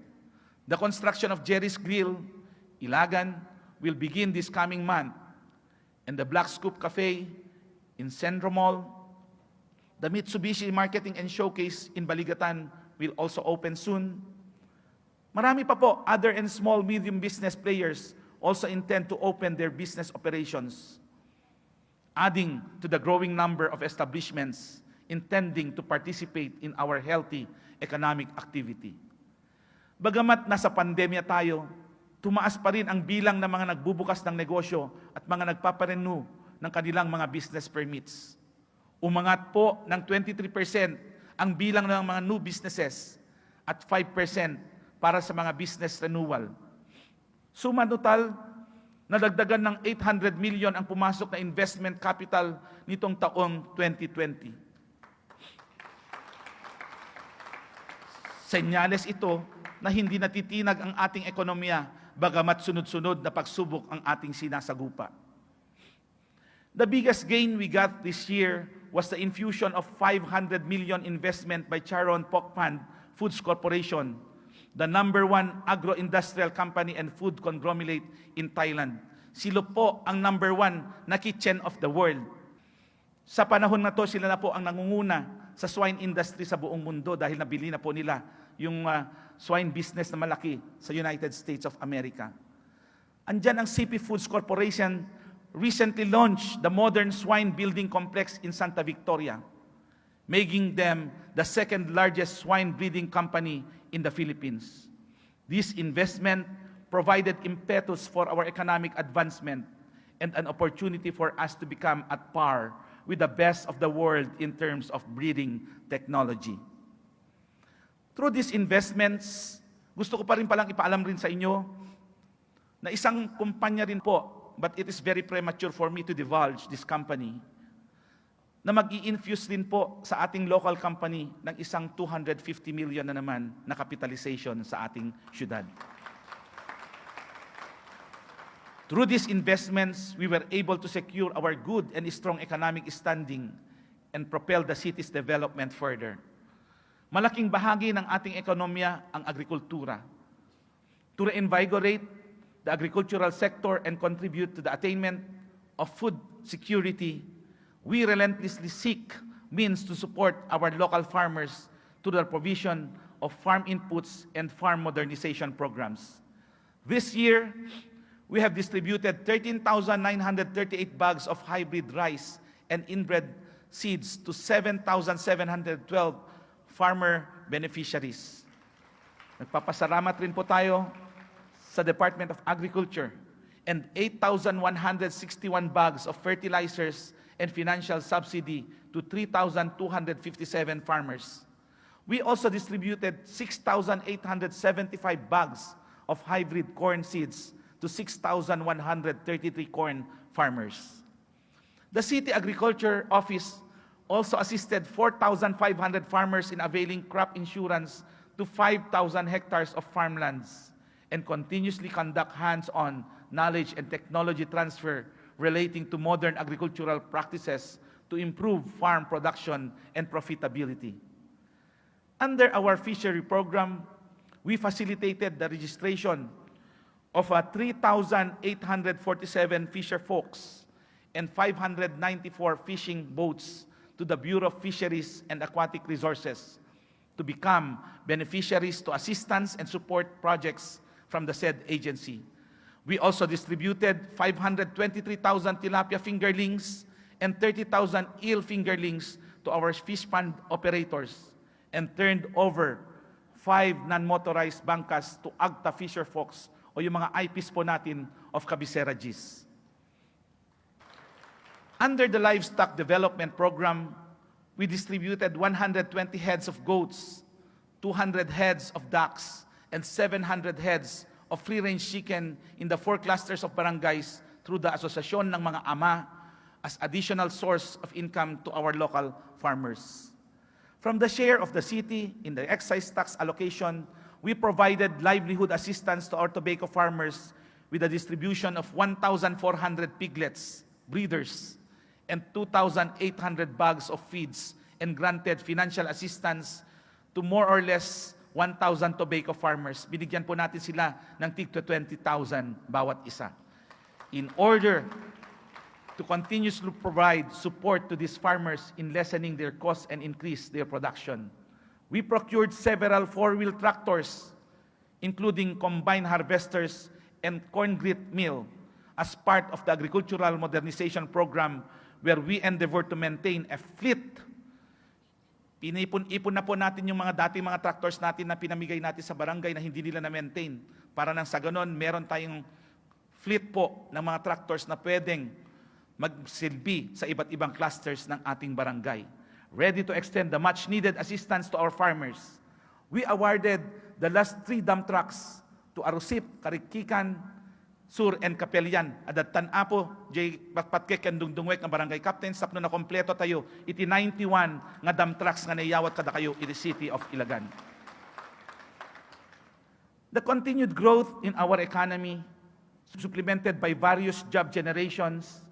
The construction of Jerry's Grill, Ilagan, will begin this coming month, and the Black Scoop Cafe in Centro Mall, the Mitsubishi Marketing and Showcase in Baligatan will also open soon. Marami pa po, other and small medium business players also intend to open their business operations, adding to the growing number of establishments intending to participate in our healthy economic activity. Bagamat nasa pandemya tayo, tumaas pa rin ang bilang ng mga nagbubukas ng negosyo at mga nagpaparenew ng kanilang mga business permits. Umangat po ng 23% ang bilang ng mga new businesses at 5% para sa mga business renewal. Suma total, nadagdagan ng 800 million ang pumasok na investment capital nitong taong 2020. Senyales ito na hindi natitinag ang ating ekonomiya bagamat sunod-sunod na pagsubok ang ating sinasagupa. The biggest gain we got this year was the infusion of 500 million investment by Charon Pokphand Foods Corporation, the #1 agro-industrial company and food conglomerate in Thailand. Sila po ang #1 na kitchen of the world. Sa panahon na to, sila na po ang nangunguna sa swine industry sa buong mundo dahil nabili na po nila yung swine business na malaki sa United States of America. Andyan ang CP Foods Corporation recently launched the modern swine building complex in Santa Victoria, making them the second largest swine breeding company in the Philippines. This investment provided impetus for our economic advancement and an opportunity for us to become at par with the best of the world in terms of breeding technology. Through these investments, gusto ko pa rin palang ipaalam rin sa inyo na isang kumpanya rin po, but it is very premature for me to divulge this company, na mag-i-infuse din po sa ating local company ng isang 250 million na naman na capitalization sa ating syudad. Through these investments, we were able to secure our good and strong economic standing and propel the city's development further. Malaking bahagi ng ating ekonomiya ang agrikultura. To reinvigorate the agricultural sector and contribute to the attainment of food security, we relentlessly seek means to support our local farmers through the provision of farm inputs and farm modernization programs. This year, we have distributed 13,938 bags of hybrid rice and inbred seeds to 7,712 farmer beneficiaries. Nagpapasalamat rin po tayo sa Department of Agriculture and 8,161 bags of fertilizers and financial subsidy to 3,257 farmers. We also distributed 6,875 bags of hybrid corn seeds to 6,133 corn farmers. The City Agriculture Office also assisted 4,500 farmers in availing crop insurance to 5,000 hectares of farmlands and continuously conduct hands-on knowledge and technology transfer relating to modern agricultural practices to improve farm production and profitability. Under our fishery program, we facilitated the registration of 3,847 fisher folks and 594 fishing boats to the Bureau of Fisheries and Aquatic Resources to become beneficiaries to assistance and support projects from the said agency. We also distributed 523,000 tilapia fingerlings and 30,000 eel fingerlings to our fish pond operators and turned over 5 non-motorized bangkas to AGTA fisher folks o yung mga IPs po natin of Cabecera Gis. Under the Livestock Development Program, we distributed 120 heads of goats, 200 heads of ducks, and 700 heads of free-range chicken in the 4 clusters of barangays through the Asosasyon ng mga Ama as additional source of income to our local farmers. From the share of the city in the excise tax allocation, we provided livelihood assistance to our tobacco farmers with a distribution of 1,400 piglets, breeders, and 2,800 bags of feeds, and granted financial assistance to more or less 1,000 tobacco farmers. Binigyan po natin sila ng tig 20,000 bawat isa. In order to continuously provide support to these farmers in lessening their costs and increase their production, we procured several four-wheel tractors, including combine harvesters and corn grit mill, as part of the agricultural modernization program, where we endeavor to maintain a fleet. Pinipon-ipon na po natin yung mga dating mga tractors natin na pinamigay natin sa barangay na hindi nila na-maintain. Para nang sa ganon, meron tayong fleet po ng mga tractors na pwedeng magsilbi sa iba't ibang clusters ng ating barangay, ready to extend the much-needed assistance to our farmers. We awarded the last 3 dump trucks to Arusip, Karikikan, Sur, and Kapelian. At tanapo, J. Patpatkek and Dungdungwek ng barangay captain, sapno na kompleto tayo, iti 91 nga dump trucks nga nayawat kada kayo in the city of Ilagan. The continued growth in our economy, supplemented by various job generations,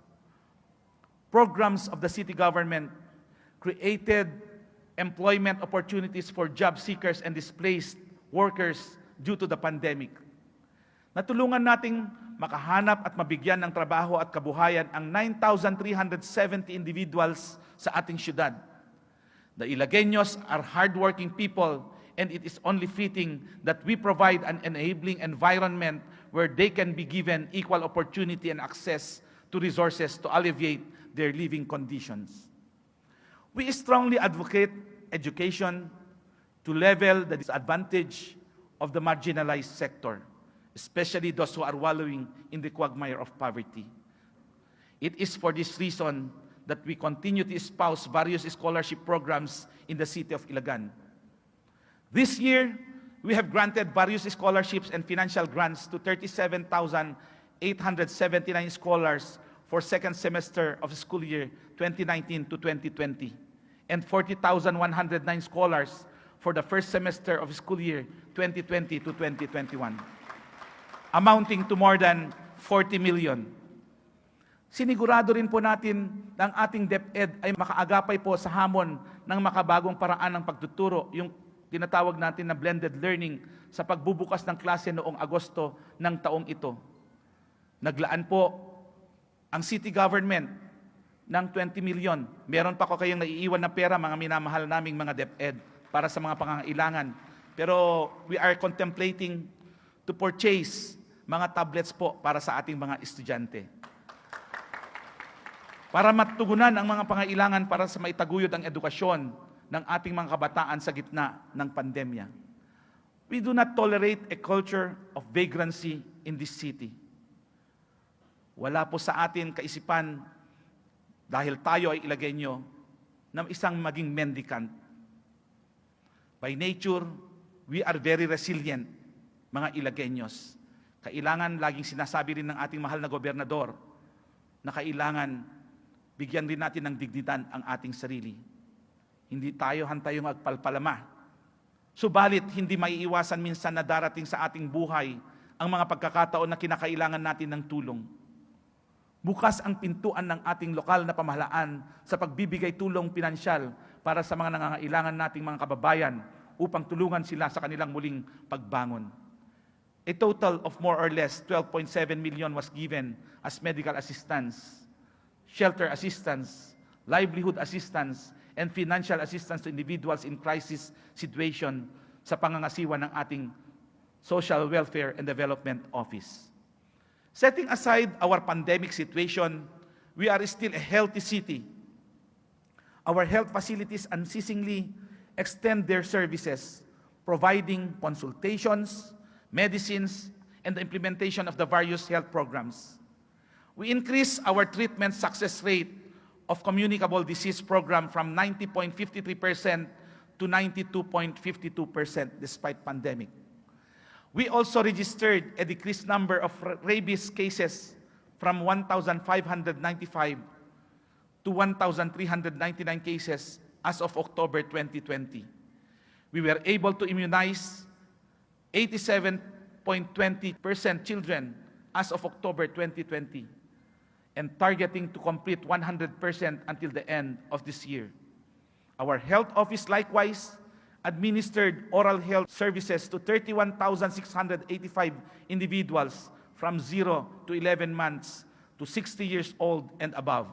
programs of the city government, created employment opportunities for job seekers and displaced workers due to the pandemic. Natulungan nating makahanap at mabigyan ng trabaho at kabuhayan ang 9,370 individuals sa ating syudad. The Ilagueños are hardworking people, and it is only fitting that we provide an enabling environment where they can be given equal opportunity and access to resources to alleviate their living conditions. We strongly advocate education to level the disadvantage of the marginalized sector, especially those who are wallowing in the quagmire of poverty. It is for this reason that we continue to espouse various scholarship programs in the city of Ilagan. This year, we have granted various scholarships and financial grants to 37,879 scholars for second semester of school year 2019 to 2020, and 40,109 scholars for the first semester of school year 2020 to 2021, amounting to more than 40 million. Sinigurado rin po natin na ang ating DepEd ay makaagapay po sa hamon ng makabagong paraan ng pagtuturo, yung tinatawag natin na blended learning, sa pagbubukas ng klase noong Agosto ng taong ito. Naglaan po ang city government ng 20 million. Meron pa ko kayong naiiwan na pera, mga minamahal naming mga DepEd, para sa mga pangangailangan. Pero we are contemplating to purchase mga tablets po para sa ating mga estudyante, para matugunan ang mga pangailangan para sa maitaguyod ang edukasyon ng ating mga kabataan sa gitna ng pandemya. We do not tolerate a culture of vagrancy in this city. Wala po sa atin kaisipan, dahil tayo ay Ilagueño, na isang maging mendicant. By nature, we are very resilient, mga Ilagueños. Kailangan, laging sinasabi rin ng ating mahal na gobernador, na kailangan bigyan rin natin ng dignidad ang ating sarili. Hindi tayo hantayong magpalpalama. Subalit, hindi maiiwasan minsan na darating sa ating buhay ang mga pagkakataon na kinakailangan natin ng tulong. Bukas ang pintuan ng ating lokal na pamahalaan sa pagbibigay tulong pinansyal para sa mga nangangailangan nating mga kababayan upang tulungan sila sa kanilang muling pagbangon. A total of more or less 12.7 million was given as medical assistance, shelter assistance, livelihood assistance, and financial assistance to individuals in crisis situation sa pangangasiwa ng ating Social Welfare and Development Office. Setting aside our pandemic situation, we are still a healthy city. Our health facilities unceasingly extend their services, providing consultations, medicines, and the implementation of the various health programs. We increased our treatment success rate of communicable disease program from 90.53% to 92.52% despite pandemic. We also registered a decreased number of rabies cases from 1,595 to 1,399 cases as of October 2020. We were able to immunize 87.20% children as of October 2020 and targeting to complete 100% until the end of this year. Our health office likewise administered oral health services to 31,685 individuals from 0 to 11 months to 60 years old and above.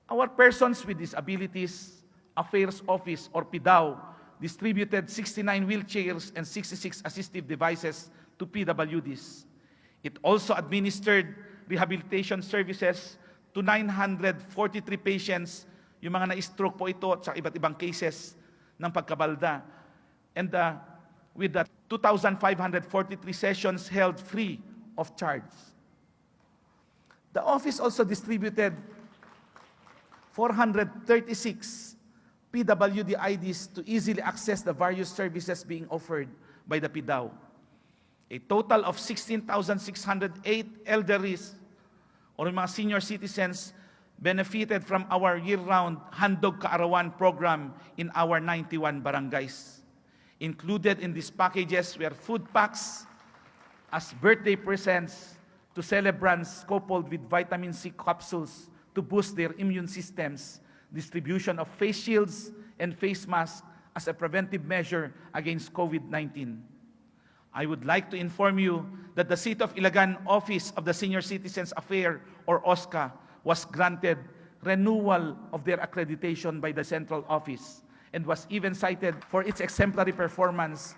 Our Persons with Disabilities Affairs Office or PIDAO distributed 69 wheelchairs and 66 assistive devices to PWDs. It also administered rehabilitation services to 943 patients, yung mga na-stroke po ito at sa iba't ibang cases ng pagkabalda. And with the 2,543 sessions held free of charge. The office also distributed 436 PWD IDs to easily access the various services being offered by the PIDAO. A total of 16,608 elderlies or mga senior citizens benefited from our year-round Handog Kaarawan program in our 91 barangays. Included in these packages were food packs as birthday presents to celebrants coupled with vitamin C capsules to boost their immune systems, distribution of face shields and face masks as a preventive measure against COVID-19. I would like to inform you that the City of Ilagan Office of the Senior Citizens Affairs or OSCA was granted renewal of their accreditation by the Central Office and was even cited for its exemplary performance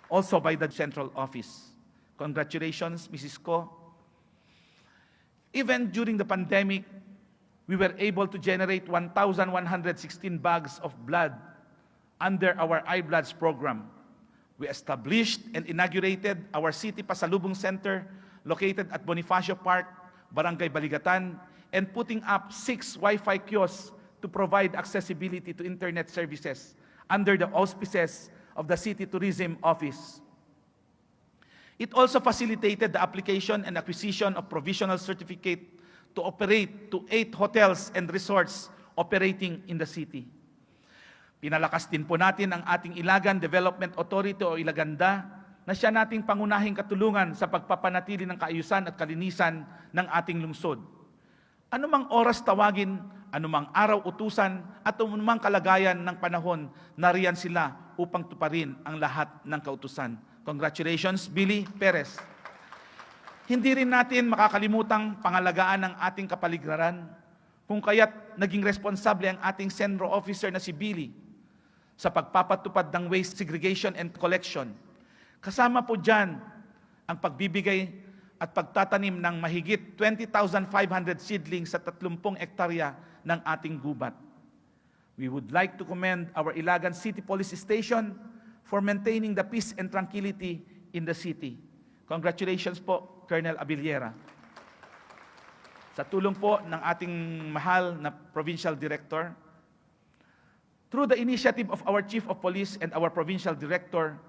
also by the Central Office. Congratulations, Mrs. Ko. Even during the pandemic, we were able to generate 1,116 bags of blood under our iBloods program. We established and inaugurated our City Pasalubong Center located at Bonifacio Park, Barangay Baligatan, and putting up 6 Wi-Fi kiosks to provide accessibility to internet services under the auspices of the City Tourism Office. It also facilitated the application and acquisition of provisional certificate to operate to 8 hotels and resorts operating in the city. Pinalakas din po natin ang ating Ilagan Development Authority o Ilaganda na siya nating pangunahing katulungan sa pagpapanatili ng kaayusan at kalinisan ng ating lungsod. Anumang oras tawagin, anumang araw utusan, at anumang kalagayan ng panahon, nariyan sila upang tuparin ang lahat ng kautusan. Congratulations, Billy Perez. Hindi rin natin makakalimutang pangalagaan ng ating kapaligiran, kung kaya't naging responsable ang ating Centro Officer na si Billy sa pagpapatupad ng waste segregation and collection. Kasama po dyan ang pagbibigay at pagtatanim ng mahigit 20,500 seedlings sa 30 hektarya ng ating gubat. We would like to commend our Ilagan City Police Station for maintaining the peace and tranquility in the city. Congratulations po, Colonel Abiliera. Sa tulong po ng ating mahal na Provincial Director, through the initiative of our Chief of Police and our Provincial Director,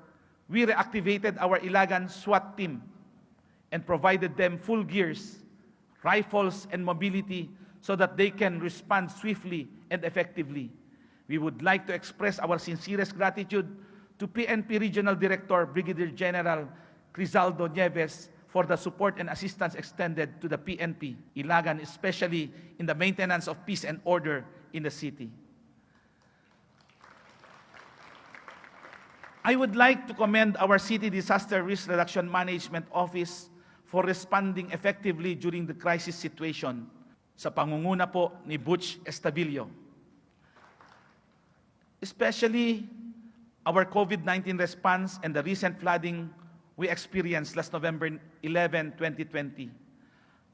we reactivated our Ilagan SWAT team and provided them full gears, rifles, and mobility so that they can respond swiftly and effectively. We would like to express our sincerest gratitude to PNP Regional Director Brigadier General Crizaldo Nieves for the support and assistance extended to the PNP Ilagan, especially in the maintenance of peace and order in the city. I would like to commend our City Disaster Risk Reduction Management Office for responding effectively during the crisis situation sa pangunguna po ni Butch Estavillo. Especially our COVID-19 response and the recent flooding we experienced last November 11, 2020.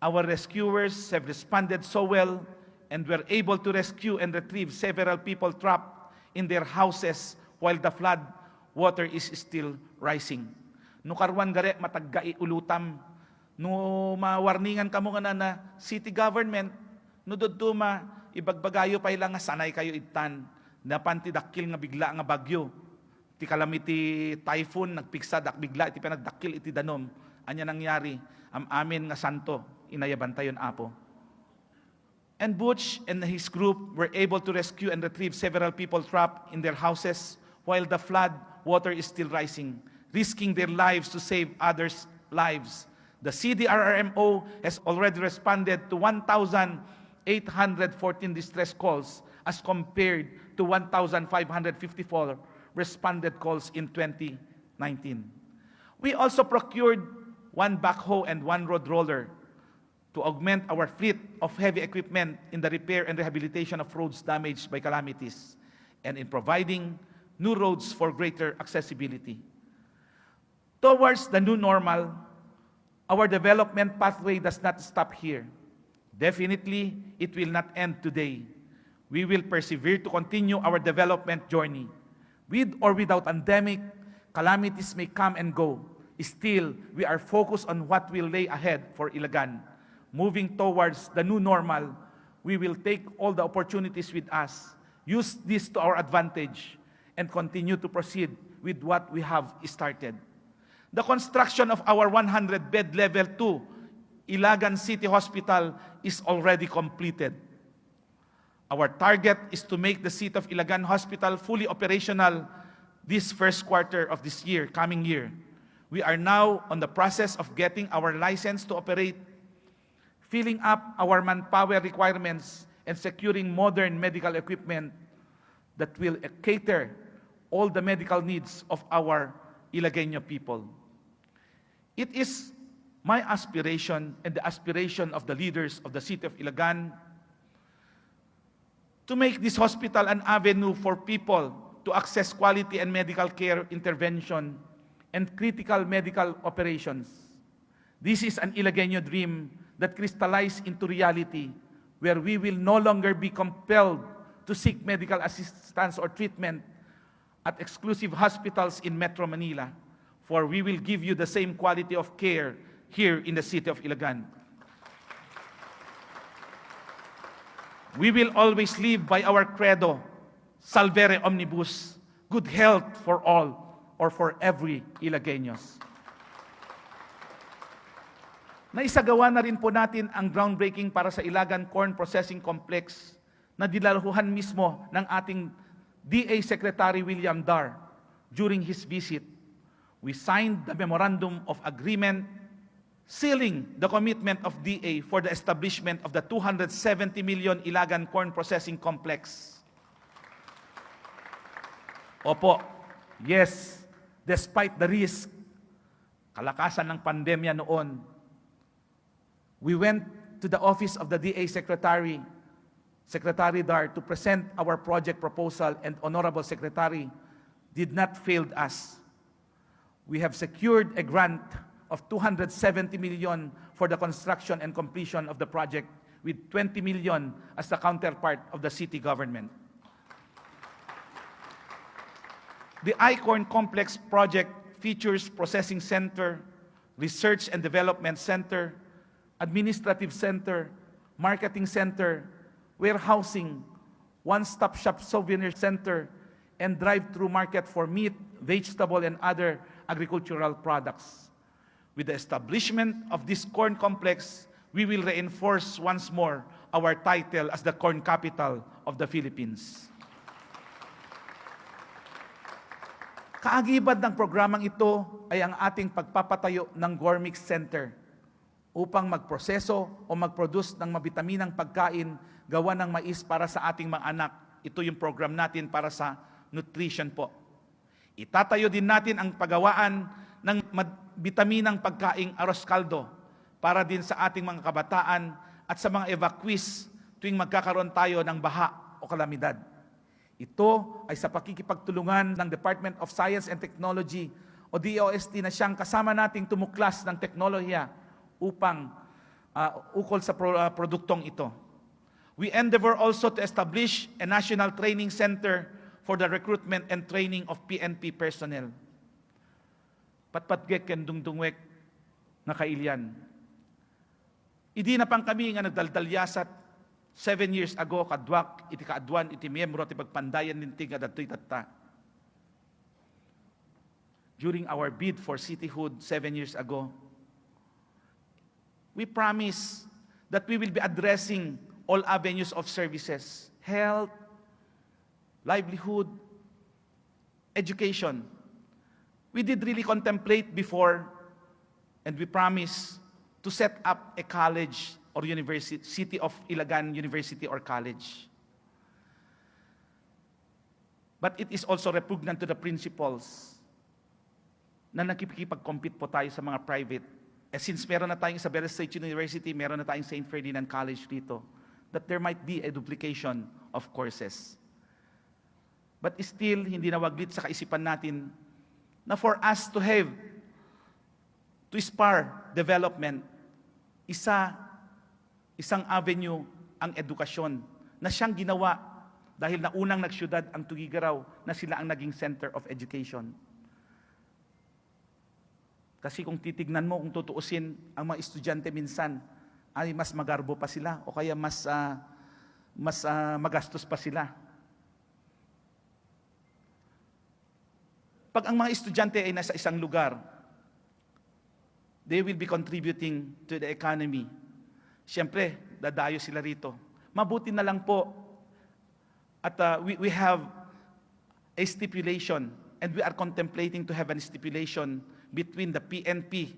Our rescuers have responded so well and were able to rescue and retrieve several people trapped in their houses while the flood water is still rising. No karwan gare mataggai ulutam, no mawarningan kamo nga na city government, no duduma ibagbagayo pa ilang nga sanay kayo itan, napanti dakil nga bigla nga bagyo. Ti calamity typhoon nagpiksa dak bigla iti panagdakil iti danom. Anya nangyari am amin nga santo inayabantayon apo. And Butch and his group were able to rescue and retrieve several people trapped in their houses while the flood water is still rising, risking their lives to save others' lives. The CDRRMO has already responded to 1,814 distress calls as compared to 1,554 responded calls in 2019. We also procured one backhoe and one road roller to augment our fleet of heavy equipment in the repair and rehabilitation of roads damaged by calamities and in providing new roads for greater accessibility. Towards the new normal, our development pathway does not stop here. Definitely, it will not end today. We will persevere to continue our development journey. With or without pandemic, calamities may come and go. Still, we are focused on what will lay ahead for Ilagan. Moving towards the new normal, we will take all the opportunities with us, use this to our advantage, and continue to proceed with what we have started. The construction of our 100-bed Level 2 Ilagan City Hospital is already completed. Our target is to make the seat of Ilagan Hospital fully operational this first quarter of this year, coming year. We are now on the process of getting our license to operate, filling up our manpower requirements, and securing modern medical equipment that will cater all the medical needs of our Ilagueño people. It is my aspiration and the aspiration of the leaders of the city of Ilagan to make this hospital an avenue for people to access quality and medical care intervention and critical medical operations. This is an Ilagueño dream that crystallized into reality, where we will no longer be compelled to seek medical assistance or treatment at exclusive hospitals in Metro Manila, for we will give you the same quality of care here in the city of Ilagan. We will always live by our credo, Salvere Omnibus, good health for all or for every Ilagueños. Naisagawa na rin po natin ang groundbreaking para sa Ilagan Corn Processing Complex na dilaruhan mismo ng ating DA Secretary William Dar during his visit. We signed the Memorandum of Agreement sealing the commitment of DA for the establishment of the 270 million Ilagan Corn Processing Complex. Opo, yes, despite the risk, kalakasan ng pandemya noon, we went to the office of the DA Secretary, Secretary Dar, to present our project proposal, and Honorable Secretary did not fail us. We have secured a grant of 270 million for the construction and completion of the project, with 20 million as the counterpart of the city government. The I-Corn Complex project features processing center, research and development center, administrative center, marketing center, warehousing, one-stop shop souvenir center, and drive-through market for meat, vegetable, and other agricultural products. With the establishment of this corn complex, we will reinforce once more our title as the corn capital of the Philippines. Kaagibad ng programang ito ay ang ating pagpapatayo ng Gourmix Center upang magproseso o mag-produce ng mabitaminang pagkain gawa ng mais para sa ating mga anak. Ito yung program natin para sa nutrition po. Itatayo din natin ang paggawaan ng bitaminang pagkaing arroz caldo para din sa ating mga kabataan at sa mga evacuees tuwing magkakaroon tayo ng baha o kalamidad. Ito ay sa pakikipagtulungan ng Department of Science and Technology o DOST na siyang kasama nating tumuklas ng teknolohiya upang ukol sa produktong ito. We endeavor also to establish a national training center for the recruitment and training of PNP personnel. Patpatgek ken dungdungwek nga kailyan. Idi na pang kami nga nagdaldalyasat 7 years ago kadwak iti kaadwan iti miyembro ti pagpandayan ninti nga datoy tatta. During our bid for cityhood 7 years ago, we promise that we will be addressing all avenues of services, health, livelihood, education. We did really contemplate before, and we promised to set up a college or university, City of Ilagan University or College. But it is also repugnant to the principles na nakikipag-compete po tayo sa mga private. Since meron na tayong Isabela State University, meron na tayong St. Ferdinand College dito, that there might be a duplication of courses. But still, hindi nawaglit sa kaisipan natin na for us to have, to spur development, isang avenue ang edukasyon na siyang ginawa dahil naunang nagsyudad ang Tugigaraw na sila ang naging center of education. Kasi kung titignan mo, kung tutuusin, ang mga estudyante minsan ay mas magarbo pa sila o kaya mas magastos pa sila. Pag ang mga estudyante ay nasa isang lugar, they will be contributing to the economy. Siyempre, dadayo sila rito. Mabuti na lang po at we have a stipulation and we are contemplating to have a stipulation between the PNP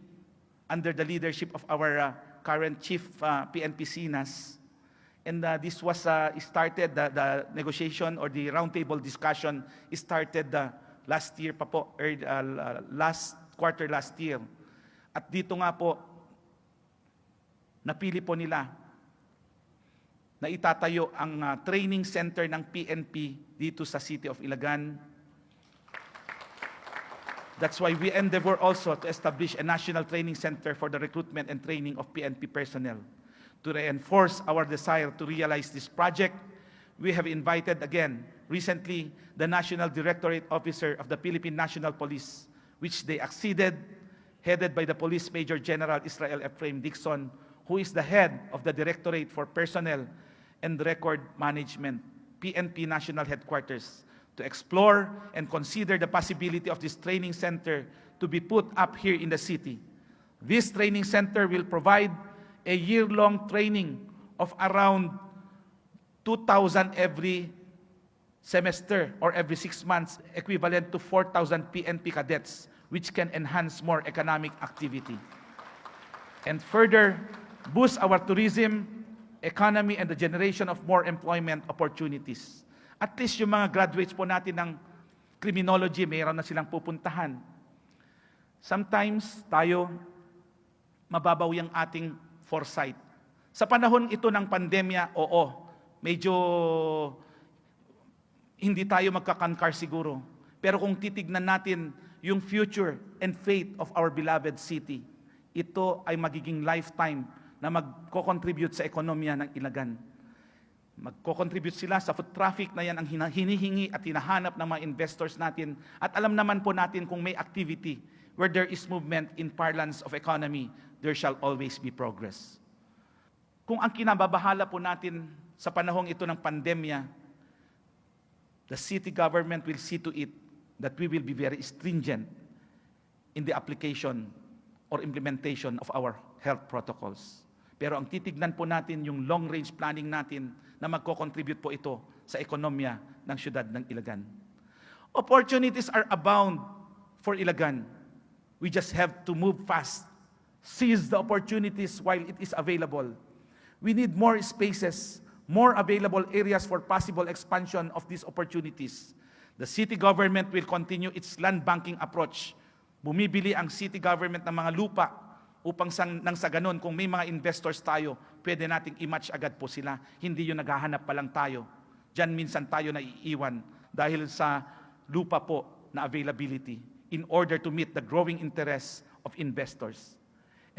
under the leadership of our current chief PNP Sinas. And this was started, the negotiation or the roundtable discussion started last year pa po, last quarter last year. At dito nga po, napili po nila na itatayo ang training center ng PNP dito sa City of Ilagan. That's why we endeavor also to establish a national training center for the recruitment and training of PNP personnel. To reinforce our desire to realize this project, we have invited again, recently, the National Directorate Officer of the Philippine National Police, which they acceded, headed by the Police Major General Israel Ephraim Dixon, who is the head of the Directorate for Personnel and Record Management, PNP National Headquarters, to explore and consider the possibility of this training center to be put up here in the city. This training center will provide a year-long training of around 2,000 every semester or every 6 months, equivalent to 4,000 PNP cadets, which can enhance more economic activity. And further, boost our tourism, economy, and the generation of more employment opportunities. At least yung mga graduates po natin ng criminology, mayroon na silang pupuntahan. Sometimes tayo, mababaw yung ating foresight. Sa panahon ito ng pandemya, oo, medyo hindi tayo magkakankar siguro. Pero kung titignan natin yung future and fate of our beloved city, ito ay magiging lifetime na magko-contribute sa ekonomiya ng Ilagan. Magko-contribute sila sa foot traffic na yan ang hinihingi at hinahanap ng mga investors natin. At alam naman po natin kung may activity where there is movement in parlance of economy, there shall always be progress. Kung ang kinababahala po natin sa panahong ito ng pandemya, the city government will see to it that we will be very stringent in the application or implementation of our health protocols. Pero ang titignan po natin yung long-range planning natin na magko-contribute po ito sa ekonomiya ng syudad ng Ilagan. Opportunities are abound for Ilagan. We just have to move fast, seize the opportunities while it is available. We need more spaces, more available areas for possible expansion of these opportunities. The city government will continue its land banking approach. Bumibili ang city government ng mga lupa upang nang sa ganun, kung may mga investors tayo, pwede nating i-match agad po sila. Hindi yung naghahanap pa lang tayo. Diyan minsan tayo naiiwan dahil sa lupa po na availability in order to meet the growing interests of investors.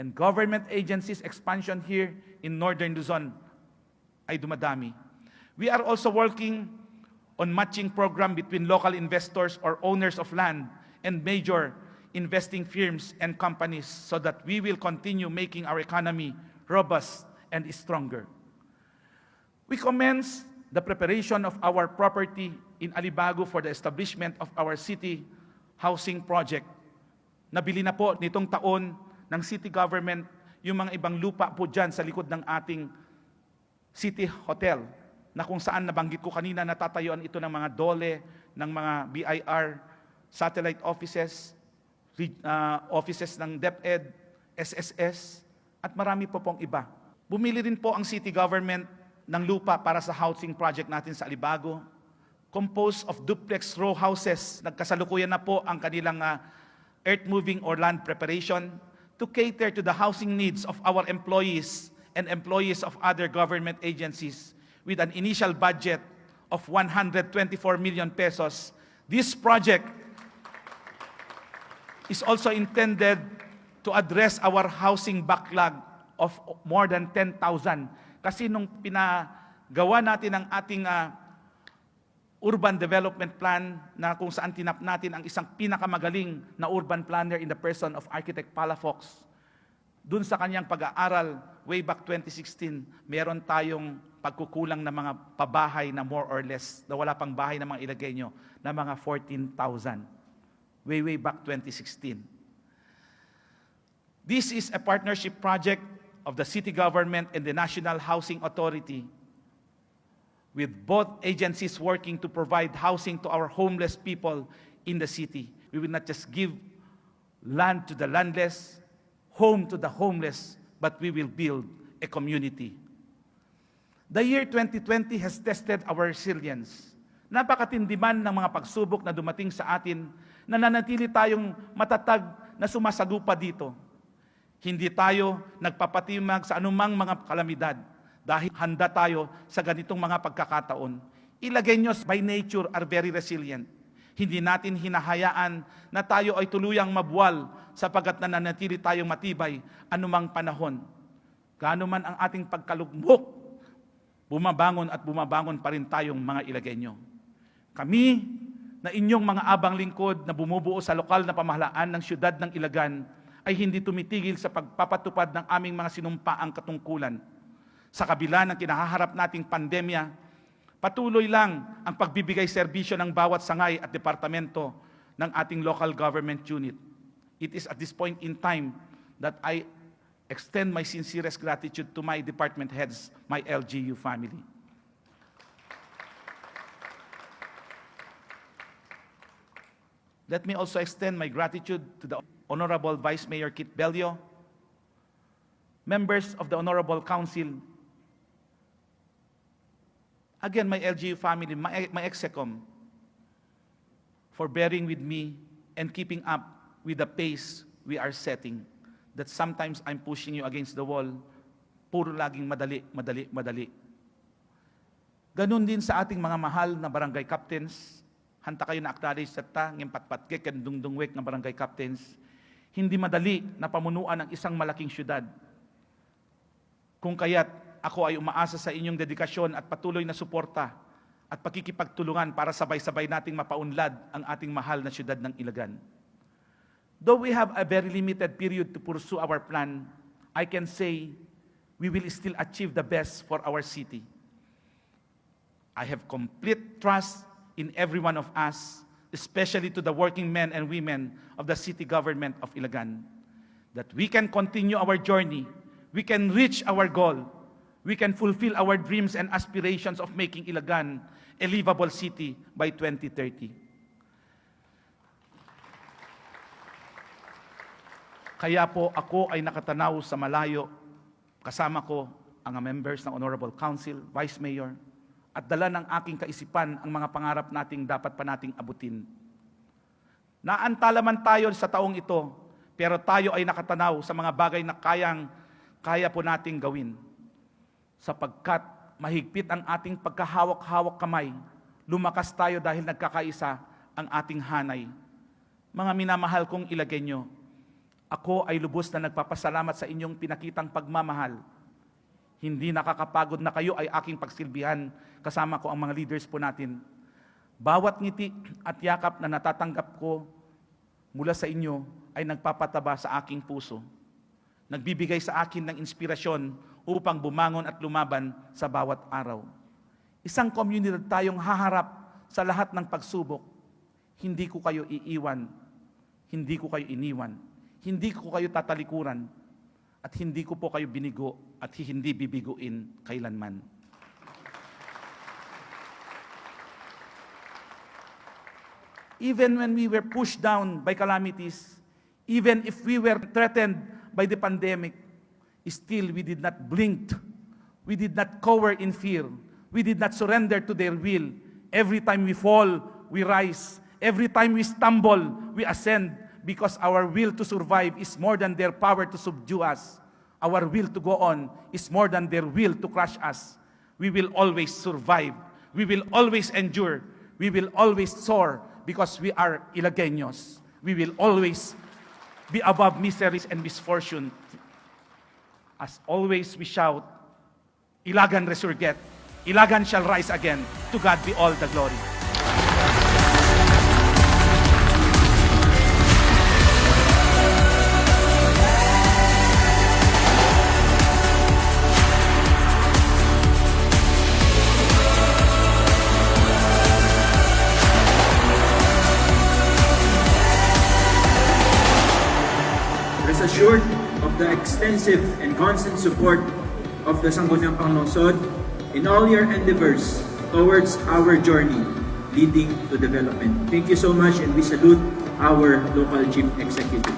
And government agencies' expansion here in Northern Luzon ay dumadami. We are also working on matching program between local investors or owners of land and major investing firms and companies so that we will continue making our economy robust and stronger. We commence the preparation of our property in Alibago for the establishment of our city housing project. Nabili na po nitong taon ng city government yung mga ibang lupa po dyan sa likod ng ating City Hotel, na kung saan nabanggit ko kanina, natatayuan ito ng mga DOLE, ng mga BIR, satellite offices, offices ng DepEd, SSS, at marami po pong iba. Bumili rin po ang city government ng lupa para sa housing project natin sa Alibago, composed of duplex row houses. Nagkasalukuyan na po ang kanilang earth moving or land preparation to cater to the housing needs of our employees and employees of other government agencies with an initial budget of 124 million pesos. This project is also intended to address our housing backlog of more than 10,000. Kasi nung pinagawa natin ang ating urban development plan na kung saan tinap natin ang isang pinakamagaling na urban planner in the person of Architect Palafox, dun sa kanyang pag-aaral way back 2016, meron tayong pagkukulang ng mga pabahay na more or less, na wala pang bahay ng mga Ilagueño, na mga 14,000. Way back 2016. This is a partnership project of the city government and the National Housing Authority, with both agencies working to provide housing to our homeless people in the city. We will not just give land to the landless, home to the homeless, but we will build a community. The year 2020 has tested our resilience. Napakatindi man ng mga pagsubok na dumating sa atin, nananatili tayong matatag na sumasagupa dito. Hindi tayo nagpapatimag sa anumang mga kalamidad dahil handa tayo sa ganitong mga pagkakataon. Ilagueños by nature are very resilient. Hindi natin hinahayaan na tayo ay tuluyang mabuwal sapagkat nananatili tayong matibay anumang panahon. Gaano man ang ating pagkalugmok, bumabangon at bumabangon pa rin tayong mga Ilagueño. Kami na inyong mga abang lingkod na bumubuo sa lokal na pamahalaan ng siyudad ng Ilagan ay hindi tumitigil sa pagpapatupad ng aming mga sinumpaang katungkulan. Sa kabila ng kinahaharap nating pandemya, patuloy lang ang pagbibigay serbisyo ng bawat sangay at departamento ng ating local government unit. It is at this point in time that I extend my sincerest gratitude to my department heads, my LGU family. Let me also extend my gratitude to the Honorable Vice Mayor Kit Bello, members of the Honorable Council, again, my LGU family, my EXECOM, for bearing with me and keeping up with the pace we are setting. That sometimes I'm pushing you against the wall, puro laging madali, madali, madali. Ganun din sa ating mga mahal na barangay captains, hanta kayo na acknowledge sa ta, ng patpatke, kandungdungwek ng barangay captains. Hindi madali na pamunuan ng isang malaking syudad. Kung kaya't ako ay umaasa sa inyong dedikasyon at patuloy na suporta at pakikipagtulungan para sabay-sabay nating mapaunlad ang ating mahal na syudad ng Ilagan. Though we have a very limited period to pursue our plan, I can say we will still achieve the best for our city. I have complete trust in every one of us, especially to the working men and women of the city government of Ilagan, that we can continue our journey, we can reach our goal, we can fulfill our dreams and aspirations of making Ilagan a livable city by 2030. Kaya po ako ay nakatanaw sa malayo, kasama ko ang members ng Honorable Council, Vice Mayor, at dala ng aking kaisipan ang mga pangarap nating dapat pa nating abutin. Naantala man tayo sa taong ito, pero tayo ay nakatanaw sa mga bagay na kaya po nating gawin. Sapagkat mahigpit ang ating pagkahawak-hawak kamay, lumakas tayo dahil nagkakaisa ang ating hanay. Mga minamahal kong Ilagueño, ako ay lubos na nagpapasalamat sa inyong pinakitang pagmamahal. Hindi nakakapagod na kayo ay aking pagsilbihan, kasama ko ang mga leaders po natin. Bawat ngiti at yakap na natatanggap ko mula sa inyo ay nagpapataba sa aking puso. Nagbibigay sa akin ng inspirasyon upang bumangon at lumaban sa bawat araw. Isang komunidad tayong haharap sa lahat ng pagsubok. Hindi ko kayo iiwan, hindi ko kayo iniwan, hindi ko kayo tatalikuran, at hindi ko po kayo binigo at hindi bibiguin kailanman. even when we were pushed down by calamities, even if we were threatened by the pandemic, still we did not blink. We did not cower in fear. We did not surrender to their will. Every time we fall, we rise. Every time we stumble, we ascend, because our will to survive is more than their power to subdue us. Our will to go on is more than their will to crush us. We will always survive. We will always endure. We will always soar because we are Ilagueños. We will always be above miseries and misfortune. As always, we shout, Ilagan resurget. Ilagan shall rise again. To God be all the glory. Rest assured of the extensive and constant support of the Sangguniang Panglungsod in all your endeavors towards our journey leading to development. Thank you so much, and we salute our local chief executive.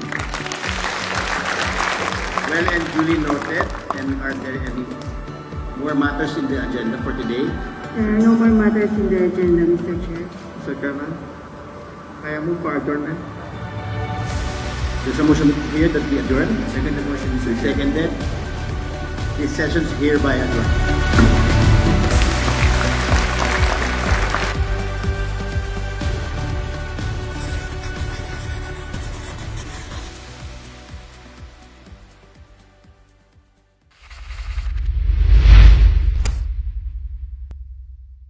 Well and duly noted. And are there any more matters in the agenda for today? There are no more matters in the agenda, Mr. Chair. Mr. Chairman, I move for adjournment. There's a motion here that we adjourn. Second motion, Mr. Chair. Seconded. This session is hereby adjourned.